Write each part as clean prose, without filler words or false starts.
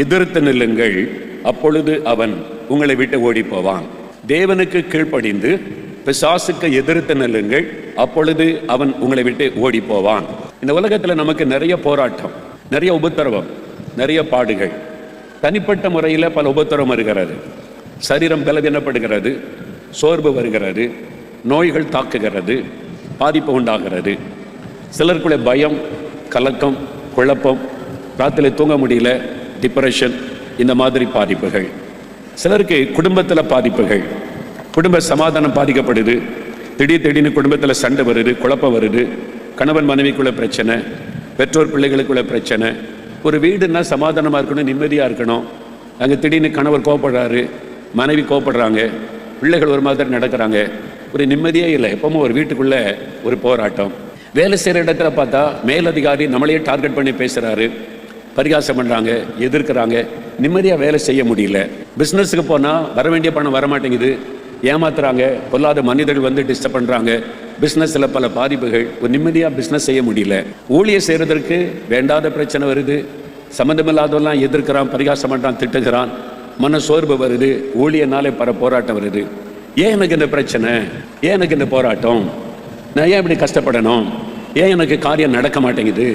எதிர்த்து நில்லுங்கள், அப்பொழுது அவன் உங்களை விட்டு ஓடி போவான். தேவனுக்கு கீழ்ப்படிந்து பிசாசுக்கு எதிர்த்து நில்லுங்கள், அப்பொழுது அவன் உங்களை விட்டு ஓடி போவான். இந்த உலகத்துல நமக்கு நிறைய போராட்டம், நிறைய உபத்திரவம், நிறைய பாடுகள். தனிப்பட்ட முறையில் பல உபத்திரவம் வருகிறது. சரீரம் பலவீனப்படுகிறது, சோர்வு வருகிறது, நோய்கள் தாக்குகிறது, பாதிப்பு உண்டாகிறது. சிலருக்குள்ள பயம், கலக்கம், குழப்பம், ராத்திரி தூங்க முடியல, டிப்ரெஷன், இந்த மாதிரி பாதிப்புகள். சிலருக்கு குடும்பத்தில் பாதிப்புகள், குடும்ப சமாதானம் பாதிக்கப்படுது. திடீர்னு குடும்பத்தில் சண்டை வருது, குழப்பம் வருது, கணவன் மனைவிக்குள்ள பிரச்சனை, பெற்றோர் பிள்ளைகளுக்குள்ள பிரச்சனை. ஒரு வீடுன்னா சமாதானமாக இருக்கணும், நிம்மதியாக இருக்கணும். அங்கே திடீர்னு கணவர் கோவப்படுறாரு, மனைவி கோவப்படுறாங்க, பிள்ளைகள் ஒரு மாதிரி நடக்கிறாங்க, ஒரு நிம்மதியே இல்லை. எப்பவும் ஒரு வீட்டுக்குள்ளே ஒரு போராட்டம். வேலை செய்கிற இடத்துல பார்த்தா மேலதிகாரி நம்மளையே டார்கெட் பண்ணி பேசுகிறாரு, பரிகாசம் பண்ணுறாங்க, எதிர்க்கிறாங்க, நிம்மதியாக வேலை செய்ய முடியல. பிஸ்னஸுக்கு போனால் வர வேண்டிய பணம் வரமாட்டேங்குது, ஏமாத்துறாங்க, பொல்லாத மனிதர்கள் வந்து டிஸ்டர்ப் பண்ணுறாங்க, பிஸ்னஸில் பல பாதிப்புகள், ஒரு நிம்மதியாக பிஸ்னஸ் செய்ய முடியல. ஊழியர் செய்கிறதற்கு வேண்டாத பிரச்சனை வருது, சம்மந்தமில்லாதவெல்லாம் எதிர்க்கிறான், பரிகாசம் பண்ணுறான், திட்டுகிறான், மன சோர்வு வருது, ஊழியனாலே பல போராட்டம் வருது. ஏன் எனக்கு இந்த பிரச்சனை, ஏன் எனக்கு இந்த போராட்டம், நான் ஏன் இப்படி கஷ்டப்படணும், ஏன் எனக்கு காரியம் நடக்க மாட்டேங்குது,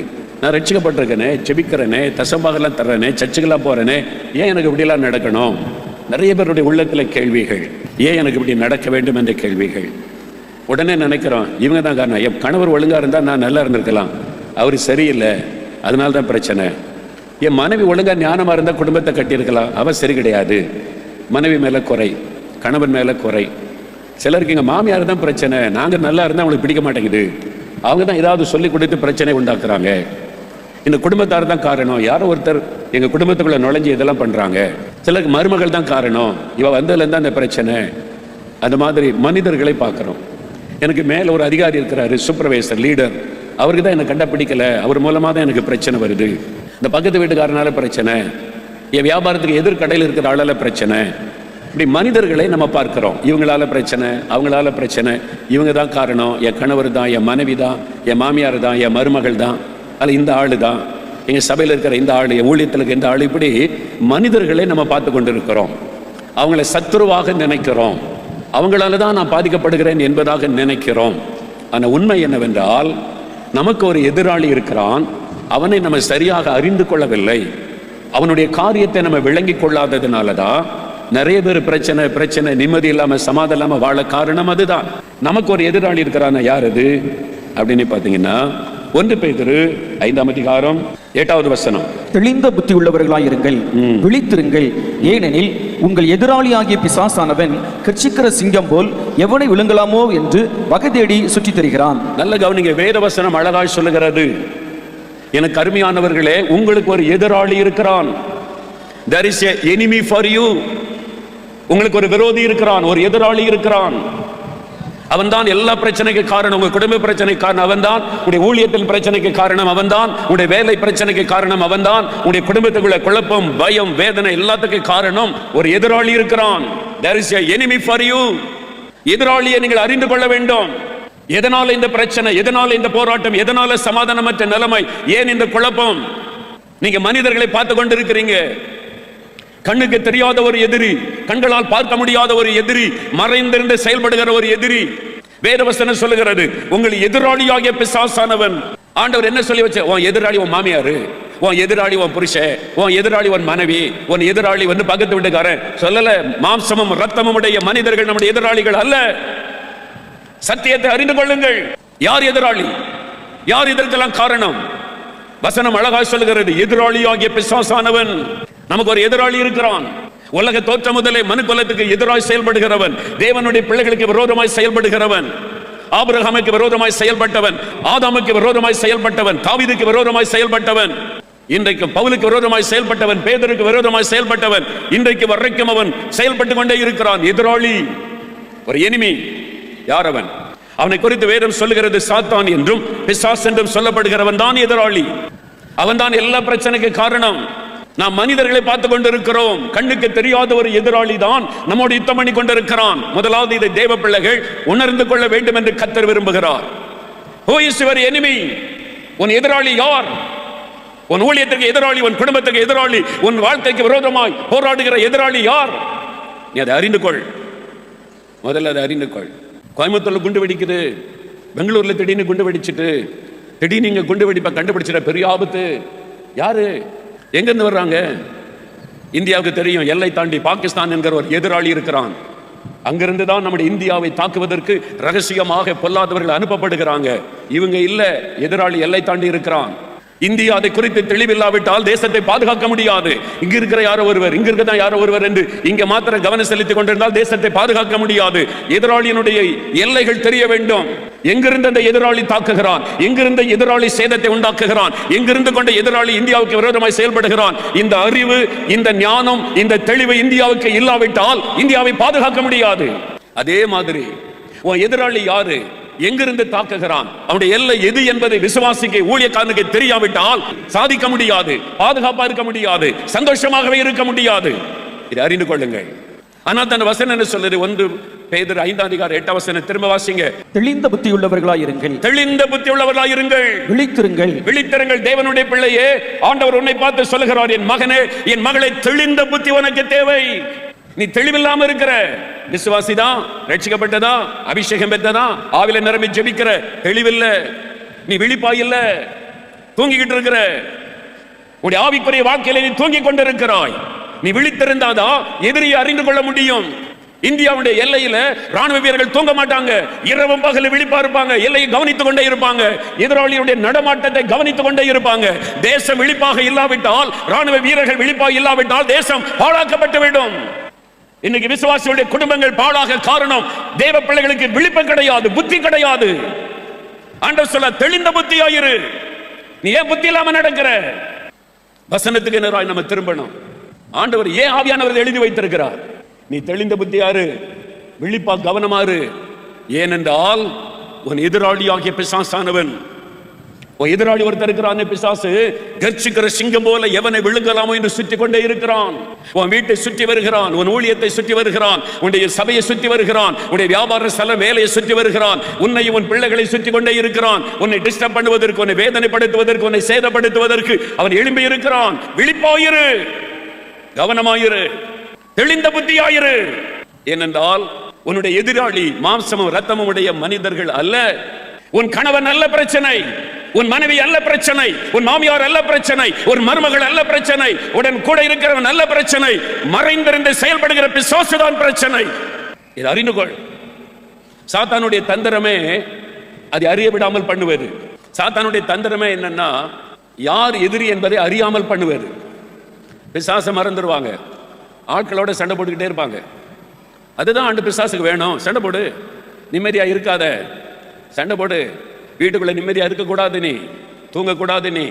நான் ரட்சிக்கப்பட்டிருக்கேனே, செபிக்கிறேனே, தசம்பாகலாம் தர்றேனே, சர்ச்சுக்கெல்லாம் போகிறேனே, ஏன் எனக்கு இப்படிலாம் நடக்கணும்? நிறைய பேருடைய உள்ளத்தில் கேள்விகள், ஏன் எனக்கு இப்படி நடக்க வேண்டும் என்ற கேள்விகள். உடனே நினைக்கிறோம், இவங்க தான் காரணம். என் கணவர் ஒழுங்காக இருந்தால் நான் நல்லா இருந்திருக்கலாம், அவர் சரியில்லை, அதனால தான் பிரச்சனை. என் மனைவி ஒழுங்காக ஞானமாக இருந்தால் குடும்பத்தை கட்டியிருக்கலாம், அவன் சரி கிடையாது. மனைவி மேலே குறை, கணவன் மேலே குறை. சிலருக்கு எங்கள் மாமியார் தான் பிரச்சனை, நாங்கள் நல்லா இருந்தால் அவங்களுக்கு பிடிக்க மாட்டேங்குது, அவங்க தான் ஏதாவது சொல்லி கொடுத்து பிரச்சனை உண்டாக்குறாங்க. இந்த குடும்பத்தார் தான் காரணம், யாரோ ஒருத்தர் எங்கள் குடும்பத்துக்குள்ளே நுழைஞ்சி இதெல்லாம் பண்ணுறாங்க. சிலருக்கு மருமகள் தான் காரணம், இவள் வந்ததுலேருந்து அந்த பிரச்சனை. அந்த மாதிரி மனிதர்களை பார்க்குறோம். எனக்கு மேலே ஒரு அதிகாரி இருக்கிறாரு, சூப்பர்வைசர், லீடர், அவருக்கு தான் என்னை கண்டா பிடிக்கல, அவர் மூலமாக தான் எனக்கு பிரச்சனை வருது. இந்த பக்கத்து வீட்டுக்காரனால பிரச்சனை, என் வியாபாரத்துக்கு எதிர்கடையில் இருக்கிற ஆளால பிரச்சனை. இப்படி மனிதர்களை நம்ம பார்க்கிறோம், இவங்களால பிரச்சனை, அவங்களால பிரச்சனை, இவங்க தான் காரணம், என் கணவர் தான், என் மனைவி தான், என் மாமியார் தான், என் மருமகள் தான், அல்ல இந்த ஆளு தான், எங்கள் சபையில் இருக்கிற இந்த ஆள், என் ஊழியத்தில் இருக்கிற இந்த ஆள். இப்படி மனிதர்களை நம்ம பார்த்து கொண்டு இருக்கிறோம். அவங்கள சத்துருவாக நினைக்கிறோம், அவங்களால தான் நான் பாதிக்கப்படுகிறேன் என்பதாக நினைக்கிறோம். ஆனால் உண்மை என்னவென்றால், நமக்கு ஒரு எதிராளி இருக்கிறான், அவனை நம்ம சரியாக அறிந்து கொள்ளவில்லை. அவனுடைய காரியத்தை நம்ம விளங்கி கொள்ளாததுனால தான் நிறைய பேர் பிரச்சனை, நிம்மதி இல்லாமல் சமாதானம் இல்லாமல் வாழ காரணம் அதுதான். நமக்கு ஒரு எதிராளி இருக்கிறான, யார் அது அப்படின்னு பார்த்தீங்கன்னா 1 பேதுரு 5ஆம் அதிகாரம் 8வது வசனம். தெளிந்த புத்தி உள்ளவர்களாயிருங்கள், விழித்திருங்கள், ஏனெனில் உங்கள் எதிராளி ஆகிய பிசாசானவன் கர்ச்சிக்கிற சிங்கம் போல் எவனை விழுங்கலாமோ என்று வகை தேடி சுற்றி தருகிறான். நல்ல கவனிங்க, வேத வசனம் அழகாய் சொல்லுகிறது. எனக்கு அருமையானவர்களே, உங்களுக்கு ஒரு எதிராளி இருக்கிறான். There is an enemy for you. உங்களுக்கு ஒரு விரோதி இருக்கிறான், ஒரு எதிராளி இருக்கிறான். அவன் தான் எல்லா பிரச்சனைக்கு காரணம். உங்க குடும்ப பிரச்சனைக்கு காரணம் அவன் தான், உடைய ஊழியத்தின் பிரச்சனைக்கு காரணம் அவன் தான், உடைய வேலை பிரச்சனைக்கு காரணம் அவன் தான், உடைய குடும்பத்துக்குள்ள குழப்பம், பயம், வேதனை எல்லாத்துக்கும் காரணம் ஒரு எதிராளி இருக்கிறான். There is an enemy for you. எதிராளியை நீங்கள் அறிந்து கொள்ள வேண்டும். எதனால இந்த பிரச்சனை, எதனால இந்த போராட்டம், எதனால சமாதானமற்ற நிலைமை, ஏன் இந்த குழப்பம்? நீங்க மனிதர்களை பார்த்து கொண்டிருக்கிறீங்க. கண்ணுக்கு தெரியாத ஒரு எதிரி, கண்களால் பார்க்க முடியாத ஒரு எதிரி, மறைந்திருந்து செயல்படுகிற ஒரு எதிரி. வேதவசனம் சொல்லுகிறது, உங்கள் எதிராளியாகிய பிசாசானவன். ஆண்டவர் என்ன சொல்லி வச்ச? உன் எதிராளி உன் மாமியாரு, உன் எதிராளி உன் புருஷன், உன் எதிராளி உன் மனைவி, உன் எதிராளி வந்து பக்கத்து வீட்டுக்காரன் சொல்லல. மாம்சமும் ரத்தமும் உடைய மனிதர்கள் நம்முடைய எதிராளிகள் அல்ல. சத்தியத்தை அறிந்து கொள்ளுங்கள். யார் எதிராளி, யார் இதற்கெல்லாம் காரணம்? வசனம் அழகாய் சொல்லுகிறது, எதிராளியாகிய பிசாசானவன். நமக்கு ஒரு எதிராளி இருக்கிறான். உலக தோற்றம் முதலே மனுக்குலத்துக்கு எதிராய் செயல்படுகிறவன், தேவனுடைய பிள்ளைகளுக்கு விரோதமாய் செயல்படுகிறவன், ஆபிரகாமுக்கு விரோதமாய் செயல்பட்டவன், ஆதாமுக்கு விரோதமாய் செயல்பட்டவன், தாவீதுக்கு விரோதமாய் செயல்பட்டவன், இன்றைக்கு பவுலுக்கு விரோதமாய் செயல்பட்டவன், பேதுருக்கு விரோதமாய் செயல்பட்டவன், இன்றைக்கு வரைக்கும் அவன் செயல்பட்டு கொண்டே இருக்கிறான். எதிராளி, ஒரு எனிமி. யார் அவன்? அவனை குறித்து வேதம் சொல்லுகிறது, சாத்தான் என்றும் பிசாசு என்றும் சொல்லப்படுகிறவன் தான் எதிராளி. அவன் தான் எல்லா பிரச்சனைக்கு காரணம். நாம் மனிதர்களை பார்த்து கொண்டிருக்கிறோம். கண்ணுக்கு தெரியாத ஒரு எதிராளி தான் நம்மோடு யுத்தம் பண்ணி கொண்டிருக்கிறான். முதலாவது இதை தேவ பிள்ளைகள் உணர்ந்து கொள்ள வேண்டும் என்று கர்த்தர் விரும்புகிறார். Who is your enemy? உன் எதிராளி யார்? உன் ஊழியத்துக்கு எதிராளி, உன் குடும்பத்துக்கு எதிராளி, உன் வாழ்க்கைக்கு விரோதமாய் போராடுகிற எதிராளி யார்? நீ அதை அறிந்து கொள். முதல்ல அதை அறிந்து கொள். கோயம்புத்தூர்ல குண்டு வெடிக்குது, பெங்களூர்ல திடீர்னு குண்டு வெடிச்சிட்டு திடீர்னு இங்க குண்டு வெடிப்பை கண்டுபிடிச்சிட பெரிய ஆபத்து. யாரு? எங்கிருந்து வர்றாங்க? இந்தியாவுக்கு தெரியும், எல்லை தாண்டி பாகிஸ்தான் என்கிற ஒரு எதிராளி இருக்கிறான். அங்கிருந்து தான் நம்முடைய இந்தியாவை தாக்குவதற்கு ரகசியமாக பொல்லாதவர்கள் அனுப்பப்படுகிறாங்க. இவங்க இல்ல, எதிராளி எல்லை தாண்டி இருக்கிறான். இந்தியா அதை குறித்து தெளிவில்லாவிட்டால் தேசத்தை பாதுகாக்க முடியாது. இங்க இருக்கிற யாரோ ஒருவர், இங்க இருக்கிற யாரோ ஒருவர் என்று இங்க மாத்திரம் கவனம் செலுத்திக் கொண்டிருந்தால் தேசத்தை பாதுகாக்க முடியாது. எதிராளியினுடைய எல்லைகள் தெரிய வேண்டும். எங்கிருந்து அந்த எதிராளி தாக்குகிறான், எங்கிருந்து எதிராளி சேதத்தை உண்டாக்குகிறான், எங்கிருந்து கொண்ட எதிராளி இந்தியாவுக்கு விரோதமாய் செயல்படுகிறான். இந்த அறிவு, இந்த ஞானம், இந்த தெளிவு இந்தியாவுக்கு இல்லாவிட்டால் இந்தியாவை பாதுகாக்க முடியாது. அதே மாதிரி உன் எதிராளி யாரு, எங்கிருந்து தாக்குகிறான், அவனுடைய எல்லை எது என்பதை விசுவாசிக்க ஊழியக்காரனுக்கு தெரியாவிட்டால் சாதிக்க முடியாது, பாதுகாப்பா இருக்க முடியாது, சந்தோஷமாகவே இருக்க முடியாது. இதை அறிந்து கொள்ளுங்கள். ஆனால் தன் வசனம் என்ன சொல்லுது? 1 பேதுரு 5:8 திரும்ப வாசிங்க. தெளிந்த புத்தி உள்ளவர்களாயிருங்கள், தெளிந்த புத்தி உள்ளவர்களாயிருங்கள், விழித்திருங்கள், விழித்திருங்கள். தேவனுடைய பிள்ளையே, ஆண்டவர் உன்னை பார்த்து சொல்லுகிறார், என் மகனே, என் மகளை, தெளிந்த புத்தி உனக்கு தேவை. நீ தெளிவில்லாம இருக்கிற, விசுவாசிதான், ரட்சிக்கப்பட்டதா, அபிஷேகம் பெற்றதா, ஆவில நிரம்பி ஜெபிக்கிற, தெளிவில்ல, நீ விழிப்பாயில்ல, தூங்கிக்கிட்டு இருக்கிற, உன்னுடைய ஆவிக்குரிய வாழ்க்கையில நீ தூங்கி கொண்டிருக்கிறாய். நீ விழித்திருந்தாதான் எதிரியை அறிந்து கொள்ள முடியும். இந்தியாவுடைய எல்லையில ராணுவ வீரர்கள் தூங்க மாட்டாங்க, இரவும் பகலும் விழிப்பா இருப்பாங்க, எல்லையை கவனித்துக் கொண்டே இருப்பாங்க, எதிராளியுடைய நடமாட்டத்தை கவனித்துக் கொண்டே இருப்பாங்க. தேசம் விழிப்பாக இல்லாவிட்டால், ராணுவ வீரர்கள் விழிப்பாக இல்லாவிட்டால் தேசம் பாழாக்கப்பட்டு விடும். இன்னைக்கு விசுவாசிகளுடைய குடும்பங்கள் பாழாக காரணம் தேவ பிள்ளைகளுக்கு விழிப்பு கிடையாது, புத்தி கிடையாது. ஆண்டவர் சொல்ல, தெளிந்த புத்தியாயிரு. நீ ஏன் புத்தி இல்லாம நடக்கிற? வசனத்துக்கு நேராய் நம்ம திரும்பணும். ஆண்டவர் ஏன் ஆவியானவர் எழுதி வைத்திருக்கிறார்? நீ தெளிந்த புத்தியாரு, விழிப்பா கவனமாறு. ஏனென்றால் உன் எதிராளியாகிய பிசாசானவன், உன் எதிராளி ஒருத்தர் இருக்கிறான், பிசாசு கர்ச்சிக்கிற சிங்கம் போல எவனை விழுங்கலாமோ என்று சுற்றி கொண்டே இருக்கிறான். உன் வீட்டை சுற்றி வருகிறான், உன் ஊழியத்தை சுற்றி வருகிறான், உன்னுடைய சபையை சுற்றி வருகிறான், உன்னுடைய வியாபார ஸ்தல வேலையை சுற்றி வருகிறான், உன்னையும் உன் பிள்ளைகளை சுற்றி கொண்டே இருக்கிறான். உன்னை டிஸ்டர்ப் பண்ணுவதற்கு, உன்னை வேதனைப்படுத்துவதற்கு, உன்னை சேதப்படுத்துவதற்கு அவன் எழும்பி இருக்கிறான். விழிப்பாயிரு, கவனமாயிரு, தெளிந்த புத்தியாயிரு. ஏனென்றால் உன்னுடைய எதிராளி மாம்சமும் ரத்தமும் உடைய மனிதர்கள் அல்ல. உன் கணவன் அல்ல பிரச்சனை, உன் மனைவி அல்ல பிரச்சனை, உன் மாமியார் அல்ல பிரச்சனை, ஒரு மருமகள் அல்ல பிரச்சனை, உடன் கூட இருக்கிறவன் அல்ல பிரச்சனை, மறைந்திருந்து செயல்படுகிற பிசாசுதான் பிரச்சனை. இதை அறிந்து கொள். சாத்தானுடைய தந்திரமே அதை அறிய விடாமல் பண்ணுவது. சாத்தானுடைய தந்திரமே என்னன்னா, யார் எதிரி என்பதை அறியாமல் பண்ணுவது. பிசாசை மறந்துடுவாங்க, ஆட்களோட சண்டை போட்டுக்கிட்டே இருப்பாங்க. அதுதான் ஆண்டு பிசாசுக்கு வேணும். சண்டை போடு, நிம்மதியா இருக்காத, சண்டை போடு. வீட்டுக்குள்ள நிம்மதியா இருக்கக்கூடாது, நீ தூங்கக்கூடாது, நீ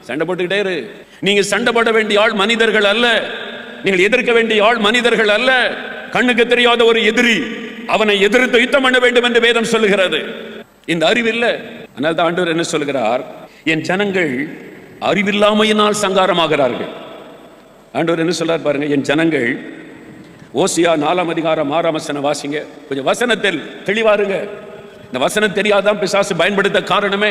சண்டை போட்டுக்கிட்டே இரு. நீங்க சண்டை போட வேண்டிய ஆள் மனிதர்கள் அல்ல, நீங்கள் எதிர்க்க வேண்டிய ஆள் மனிதர்கள் அல்ல. கண்ணுக்கு தெரியாத ஒரு எதிரி, அவனை எதிர்த்து யுத்தம் பண்ண வேண்டும் என்று வேதம் சொல்லுகிறது. இந்த அறிவு இல்லை. அதனால தான் ஆண்டவர் என்ன சொல்கிறார்? என் ஜனங்கள் அறிவில்லாமையினால் சங்காரமாகிறார்கள். ஆண்டவர் என்ன சொல்றார் பாருங்க, என் ஜனங்கள். ஓசியா 4:6 வாசிங்க. கொஞ்சம் வசனத்தில் தெளிவாருங்க. இந்த வசனம் தெரியாதான் பிசாசு பயன்படுத்த காரணமே.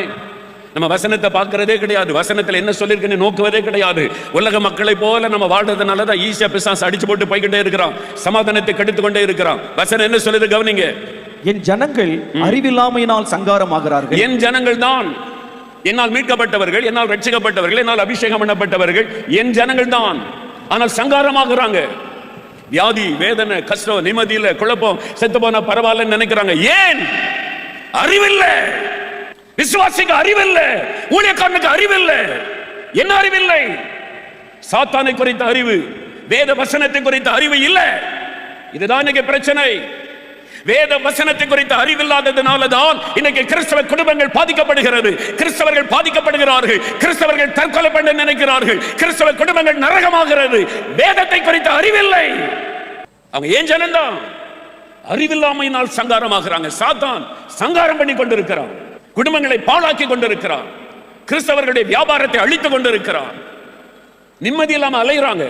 நம்ம வசனத்தை பார்க்கறதே கிடையாது, வசனத்தில் என்ன சொல்லியிருக்குன்னு நோக்குவதே கிடையாது. உலக மக்களை போல நம்ம வாழ்றதுனால தான் ஈஸியா பிசாசு அடிச்சு போட்டு போய்கிட்டே இருக்கிறான், சமாதானத்தை கெடுத்து கொண்டே இருக்கிறான். வசனம் என்ன சொல்லுது கவனிங்க. என் ஜனங்கள் அறிவில்லாமையினால் சங்காரமாகிறார்கள். என் ஜனங்கள் தான், என்னால் மீட்கப்பட்டவர்கள், என்னால் ரட்சிக்கப்பட்டவர்கள், என்னால் அபிஷேகம் பண்ணப்பட்டவர்கள் என் ஜனங்கள் தான். ஆனால் சங்காரமாகறாங்க. வியாதி, வேதனை, கஷ்டம், நிம்மதியில, குழப்பம், செத்து போனா பரவாயில்லன்னு நினைக்கிறாங்க. ஏன்? அறிவில்லை. விசுவாசிக்கு அறிவில்லை, ஊழியக்காரனுக்கு அறிவில்லை. என்ன அறிவில்லை? சாத்தானை குறித்த அறிவு, வேத வசனத்தை குறித்த அறிவு இல்லை. இதுதான் இன்னைக்கு பிரச்சனை. வேத வசனத்தை குறித்த அறிவில்லாததுனால தான் இன்னைக்கு கிறிஸ்தவ குடும்பங்கள் பாதிக்கப்படுகிறது, கிறிஸ்தவர்கள் பாதிக்கப்படுகிறார்கள், கிறிஸ்தவர்கள் தற்கொலை பண்ண நினைக்கிறார்கள், கிறிஸ்தவ குடும்பங்கள் நரகமாகிறது. வேதத்தை குறித்த அறிவில்லை. அவங்க ஏன் ஜனந்தான் அறிவில்லாமையினால் சங்காரமாகிறாங்க. சாத்தான் சங்காரம் பண்ணி கொண்டிருக்கிறான், குடும்பங்களை பாழாக்கி கொண்டிருக்கிறான், கிறிஸ்தவர்களுடைய வியாபாரத்தை அழித்துக் கொண்டிருக்கிறான். நிம்மதி இல்லாம அலைகிறாங்க.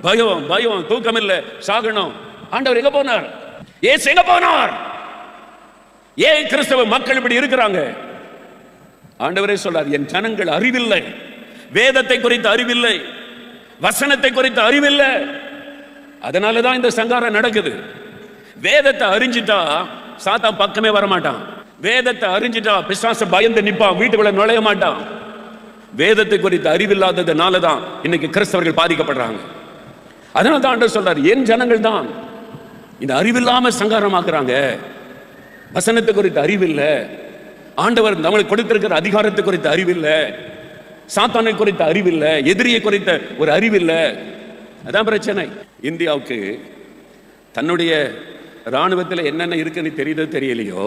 பயம், பயம், தூக்கம் இல்லை, சாகணும். ஆண்டவர் எங்க போனார்? ஏசு எங்க போனார்? ஏன் கிறிஸ்தவ மக்கள் இப்படி இருக்கிறாங்க? ஆண்டவரே சொல்றார், என் ஜனங்கள் அறிவில்லை. வேதத்தை குறித்த அறிவில்லை, வசனத்தை குறித்த அறிவில்லை. அதனாலதான் இந்த சங்காரம் நடக்குது. வேதத்தை அறிஞ்சிட்டா சாத்தான் பக்கமே வரமாட்டான். வேதத்தை அறிஞ்சிட்டா பிசாசு பயந்து நிப்பான், வீட்டுக்குள்ள நுழைய மாட்டான். வேதத்தை குறித்த அறிவில்லாததுனாலதான் இன்னைக்கு கிறிஸ்தவர்கள் பாதிக்கப்படுறாங்க. அதனால தான் ஆண்டவர் சொல்றாரு, என் ஜனங்கள் தான் இந்த அறிவில்லாம சங்காரமாக்குறாங்க. வசனத்தை குறித்த அறிவில்லை, ஆண்டவர் நம்மளுக்கு கொடுத்திருக்கிற அதிகாரத்தை குறித்த அறிவில்லை, சாத்தானை குறித்த அறிவில்லை, எதிரியை குறித்த ஒரு அறிவில்லை. அதான் பிரச்சனை. இந்தியாவுக்கு தன்னுடைய ராணுவத்தில் என்னென்ன இருக்குன்னு தெரியுதோ தெரியலையோ,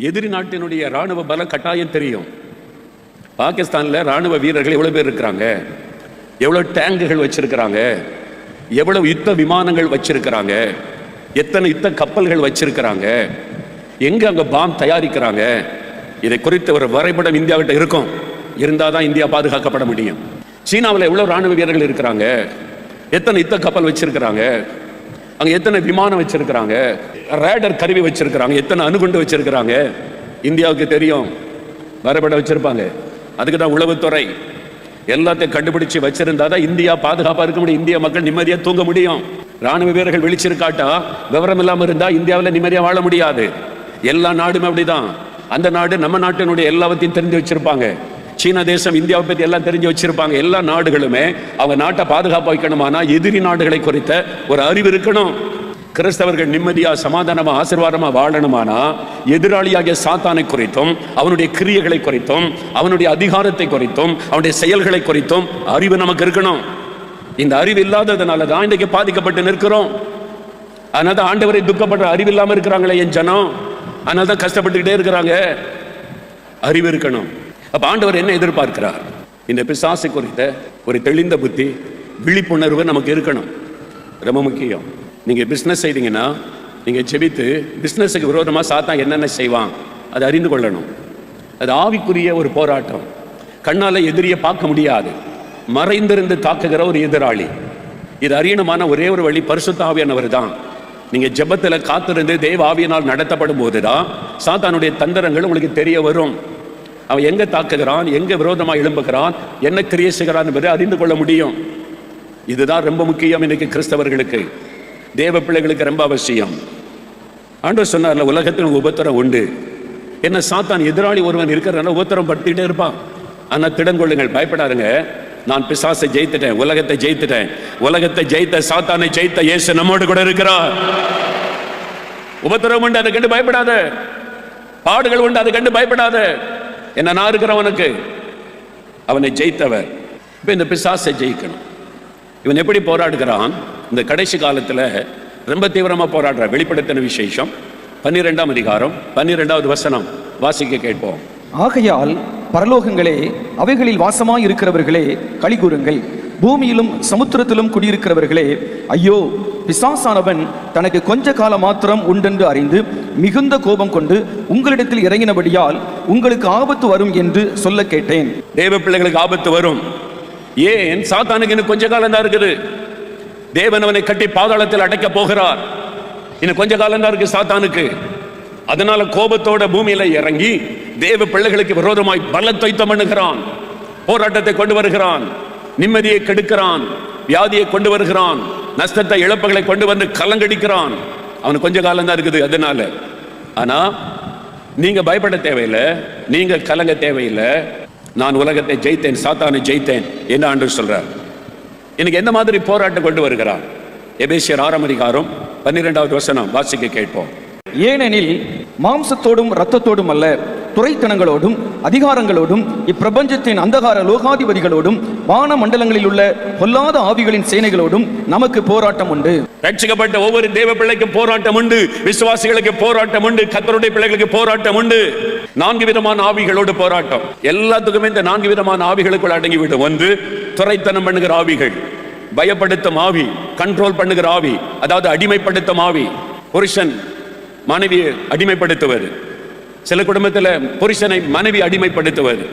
எதிரி நாட்டினுடைய ராணுவ பலம் கட்டாயம் தெரியும். பாகிஸ்தானில் ராணுவ வீரர்கள் எவ்வளவு பேர் இருக்கிறாங்க, எவ்வளவு டேங்குகள் வச்சிருக்கிறாங்க, எவ்வளவு யுத்த விமானங்கள் வச்சிருக்கிறாங்க, எத்தனை யுத்த கப்பல்கள் வச்சிருக்கிறாங்க, எங்க அங்க பாம் தயாரிக்கிறாங்க, இதை குறித்த ஒரு வரைபடம் இந்தியாவிட்ட இருக்கும். இருந்தாதான் இந்தியா பாதுகாக்கப்பட முடியும். சீனாவில் எவ்வளவு ராணுவ வீரர்கள் இருக்கிறாங்க, எத்தனை யுத்த கப்பல் வச்சிருக்கிறாங்க, அங்க எத்தனை விமானம் வச்சிருக்கிறாங்க, ரேடர் கருவி வச்சிருக்கிறாங்க, எத்தனை அணுகுண்டு வச்சிருக்கிறாங்க, இந்தியாவுக்கு தெரியும். வரைபடம் வச்சிருப்பாங்க. அதுக்கு தான் உளவுத்துறை எல்லாத்தையும் கண்டுபிடிச்சு வச்சிருந்தாதான் இந்தியா பாதுகாப்பா இருக்க முடியும், இந்திய மக்கள் நிம்மதியா தூங்க முடியும். ராணுவ வீரர்கள் விழிச்சிருக்காட்டா, விவரம் இல்லாம இருந்தா இந்தியாவில் நிம்மதியா வாழ முடியாது. எல்லா நாடுமே அப்படிதான். அந்த நாடு நம்ம நாட்டினுடைய எல்லாத்தையும் தெரிஞ்சு வச்சிருப்பாங்க. சீன தேசம் இந்தியாவை பத்தி எல்லாம் தெரிஞ்சு வச்சிருப்பாங்க. எல்லா நாடுகளுமே அவங்க நாட்டை பாதுகாப்பா வைக்கணுமானா எதிரி நாடுகளை குறித்த ஒரு அறிவு இருக்கணும். கிறிஸ்தவர்கள் நிம்மதியா சமாதானமா ஆசீர்வாதமா வாழணுமானா எதிராளியாகிய சாத்தானை குறித்தும் அவனுடைய கிரியைகளை குறித்தும் அவனுடைய அதிகாரத்தை குறித்தும் அவனுடைய செயல்களை குறித்தும் அறிவு நமக்கு இருக்கணும். இந்த அறிவு இல்லாததுனால தான் இன்றைக்கு பாதிக்கப்பட்டு நிற்கிறோம். அதனால தான் ஆண்டவரை துக்கப்படுற அறிவு இல்லாம இருக்கிறாங்களே என் ஜனம், அதனால தான் கஷ்டப்பட்டுக்கிட்டே இருக்கிறாங்க. அறிவு இருக்கணும். அப்ப ஆண்டவர் என்ன எதிர்பார்க்கிறார்? இந்த பிசாசு குறித்த ஒரு தெளிந்த புத்தி, விழிப்புணர்வு நமக்கு இருக்கணும். ரொம்ப முக்கியம். நீங்க பிசினஸ் செய்தீங்கன்னா நீங்க ஜெபித்து பிசினஸுக்கு விரோதமா சாத்தான் என்னென்ன செய்வான் அதை அறிந்து கொள்ளணும். அது ஆவிக்குரிய ஒரு போராட்டம். கண்ணால எதிரியை பார்க்க முடியாது, மறைந்திருந்து தாக்குகிற ஒரு எதிராளி. இது அறியணுமான ஒரே ஒரு வழி பரிசுத்த ஆவியானவர் தான். நீங்க ஜெபத்துல காத்திருந்து தேவ ஆவியினால் நடத்தப்படும் போதுதான் சாத்தானுடைய தந்திரங்கள் உங்களுக்கு தெரிய வரும். அவன் எங்க தாக்குகிறான், எங்க விரோதமா எழும்புகிறான், என்ன கிரியை செய்கிறான் என்பதை அறிந்து கொள்ள முடியும். இதுதான் ரொம்ப முக்கியம். இன்னைக்கு கிறிஸ்தவர்களுக்கு, தேவ பிள்ளைகளுக்கு ரொம்ப அவசியம். ஆண்டவர் சொன்னார்ல, உலகத்தில் உபத்திரம் உண்டு. என்ன சாத்தான் எதிராளி ஒருவன் இருக்கிறான உபத்திரம் படுத்திட்டே இருப்பான். ஆனா திடங்கொள்ளுங்கள், பயப்படாதுங்க. நான் பிசாசை ஜெயித்துட்டேன், உலகத்தை ஜெயித்துட்டேன். உலகத்தை ஜெயித்த சாத்தானை ஜெயித்த இயேசு நம்மோடு கூட இருக்கிறார். உபத்திரம் உண்டு, அதை கண்டு பயப்படாத. பாடுகள் உண்டு, அதை கண்டு பயப்படாத. என்ன நான் இருக்கிறவனுக்கு அவனை ஜெயித்தவர். இப்ப இந்த பிசாசை ஜெயிக்கணும். இவன் எப்படி போராடுகிறான்? இந்த கடைசி காலத்துல ரொம்ப தீவிரமா போராடுற. வெளிப்படுத்தின விசேஷம் 12ஆம் அதிகாரம் 12வது வசனம் வாசிக்க கேட்போம். ஆகையால் பரலோகங்களே, அவைகளில் வாசமாய் இருக்கிறவர்களே களி கூறுங்கள். பூமியிலும் சமுத்திரத்திலும் குடியிருக்கிறவர்களே ஐயோ, பிசாசானவன் தனக்கு கொஞ்ச காலம் மாத்திரம் உண்டென்று அறிந்து மிகுந்த கோபம் கொண்டு உங்களிடத்தில் இறங்கினபடியால் உங்களுக்கு ஆபத்து வரும் என்று சொல்ல கேட்டேன். தேவ பிள்ளைகளுக்கு ஆபத்து வரும். ஏன்? சாத்தானுக்கு இன்னும் கொஞ்ச காலம் தான் இருக்குது. தேவன் அவனை கட்டி பாதாளத்தில் அடைக்க போகிறார். இன்னும் கொஞ்ச காலம் தான் இருக்கு சாத்தானுக்கு. அதனால கோபத்தோட பூமியில இறங்கி தேவ பிள்ளைகளுக்கு விரோதமாய் பலத்தை பண்ணுகிறான், போராட்டத்தை கொண்டு வருகிறான், நிம்மதியை கெடுக்கிறான், வியாதியை கொண்டு வருகிறான், நஷ்டத்தை இழப்புகளை கொண்டு வந்து கலங்கடிக்கிறான். அவனுக்கு கொஞ்ச காலம் தான் இருக்குது. அதனால ஆனா நீங்க பயப்பட தேவையில்லை, நீங்க கலங்க தேவையில்லை. நான் உலகத்தை ஜெயித்தேன், சாத்தானை ஜெயித்தேன் என்று ஆண்டவர் சொல்றார். எனக்கு எந்த மாதிரி போராட்டம் கொண்டு வருகிறான்? எபேசியர் 6ஆம் அதிகாரம் 12வது வசனம் வாசிக்க கேட்போம். ஏனெனில் மாம்சத்தோடும் இரத்தத்தோடும் அல்ல, துரைத்தனங்களோடும் அதிகாரங்களோடும் இப்பிரபஞ்சத்தின் அந்தகார லோகாதிபதிகளோடும் வான மண்டலங்களில் உள்ள பொல்லாத ஆவிகளின் சேனைகளோடும் நமக்கு போராட்டம் உண்டு. ரட்சிக்கப்பட்ட ஒவ்வொரு தேவ பிள்ளைக்கு போராட்டம் உண்டு, விசுவாசிகளுக்கு போராட்டம் உண்டு, கர்த்தருடைய பிள்ளைகளுக்கு போராட்டம் உண்டு. 4 விதமான ஆவிகளோடு போராட்டம். எல்லாத்துக்குமே இந்த 4 விதமான ஆவிகளுக்குள் அடங்கிவிடும். ஒன்று, துரைத்தனம் பண்ணுகிற ஆவிகள், பயப்படுத்தும் ஆவி, கண்ட்ரோல் பண்ணுகிற ஆவி, அதாவது அடிமைப்படுத்தும் ஆவி. புருஷன் மனைவியை அடிமைப்படுத்துவது, சில குடும்பத்தில் புருஷனை மனைவி அடிமைப்படுத்துவது,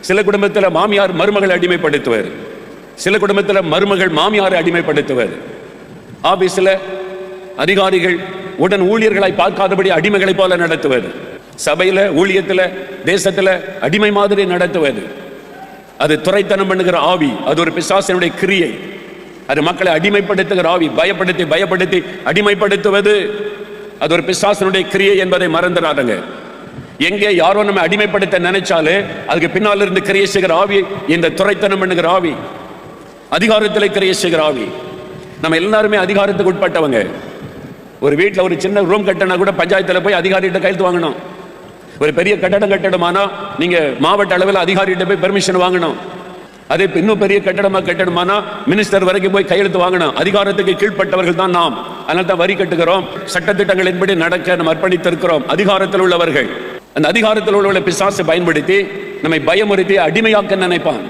சில குடும்பத்தில் மாமியார் மருமகளை அடிமைப்படுத்துவது, சில குடும்பத்தில் மருமகள் மாமியாரை அடிமைப்படுத்துவது, ஆபீஸில் அதிகாரிகள் உடன் ஊழியர்களாய் பார்க்காதபடி அடிமைகளை போல நடத்துவது, சபையில் ஊழியத்தில் தேசத்தில் அடிமை மாதிரி நடத்துவது. அது துரைத்தனம் பண்ணுகிற ஆவி, அது ஒரு பிசாசினுடைய கிரியை. அது மக்களை அடிமைப்படுத்துகிற ஆவி, பயப்படுத்தி பயப்படுத்தி அடிமைப்படுத்துவது அது ஒரு பிசாசினுடைய கிரியை என்பதை மறந்துடாதங்க. எங்கே யாரோ நம்ம அடிமைப்படுத்த நினைச்சாலே அதுக்கு பின்னால் இருந்து கிரியை செய்கிற ஆவி இந்த துரைத்தனம் பண்ணுகிற ஆவி, அதிகாரத்தில் கிரியை செய்கிற ஆவி. நம்ம எல்லாருமே அதிகாரத்துக்கு உட்பட்டவங்க. ஒரு வீட்டில் ஒரு சின்ன ரூம் கட்டினா கூட பஞ்சாயத்தில் போய் அதிகாரிகிட்ட கையெழுத்து வாங்கணும். ஒரு பெரிய கட்டடம் கட்டணுமானா நீங்க மாவட்ட அளவில் அதிகாரிகிட்ட போய் பெர்மிஷன் வாங்கணும். அதே இன்னும் பெரிய கட்டடமானா மினிஸ்டர் வரைக்கும் போய் கையெழுத்து வாங்கணும். அதிகாரத்துக்கு கீழ்பட்டவர்கள் தான் நாம். அதனால தான் வரி கட்டுகிறோம், சட்டத்திட்டங்களின்படி நடக்க நம்ம அர்ப்பணித்திருக்கிறோம். அதிகாரத்தில் உள்ளவர்கள், அந்த அதிகாரத்தில் உள்ள பிசாசை பயன்படுத்தி நம்மை பயமுறுத்தி அடிமையாக்க நினைப்பான்.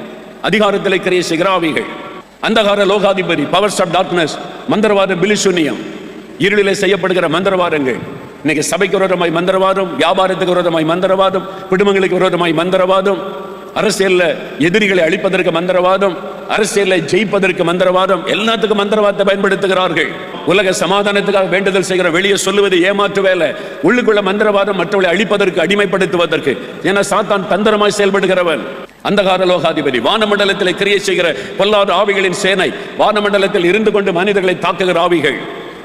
அதிகாரத்தில் கிரியை செய்கிற ஆவிகள், அந்தகார லோகாதிபதி, பவர்ஸ் ஆஃப் டார்க்னஸ், மந்திரவாத பிலிசூனியம், இருளிலே செய்யப்படுகிற மந்திரவாதங்கள். இன்னைக்கு சபைக்கு விரோதமாய் மந்திரவாதம், வியாபாரத்துக்கு விரோதமாய் மந்திரவாதம், குடும்பங்களுக்கு விரோதமாய் மந்திரவாதம், அரசியல்ல எதிரிகளை அழிப்பதற்கு மந்திரவாதம், அரசியலை ஜெயிப்பதற்கு மந்திரவாதம், எல்லாத்துக்கும் மந்திரவாதத்தை பயன்படுத்துகிறார்கள். உலக சமாதானத்துக்காக வேண்டுதல் செய்கிற வெளியே சொல்லுவது ஏமாற்று வேலை. உள்ளுக்குள்ள மந்திரவாதம் மற்றவர்களை அழிப்பதற்கு, அடிமைப்படுத்துவதற்கு. ஏன்னா சாத்தான் தந்திரமாய் செயல்படுகிறவன். அந்தகார லோகாதிபதி, வானமண்டலத்தில் கிரியை செய்கிற பொல்லாத ஆவிகளின் சேனை, வானமண்டலத்தில் இருந்து கொண்டு மனிதர்களை தாக்குகிற ஆவிகள்,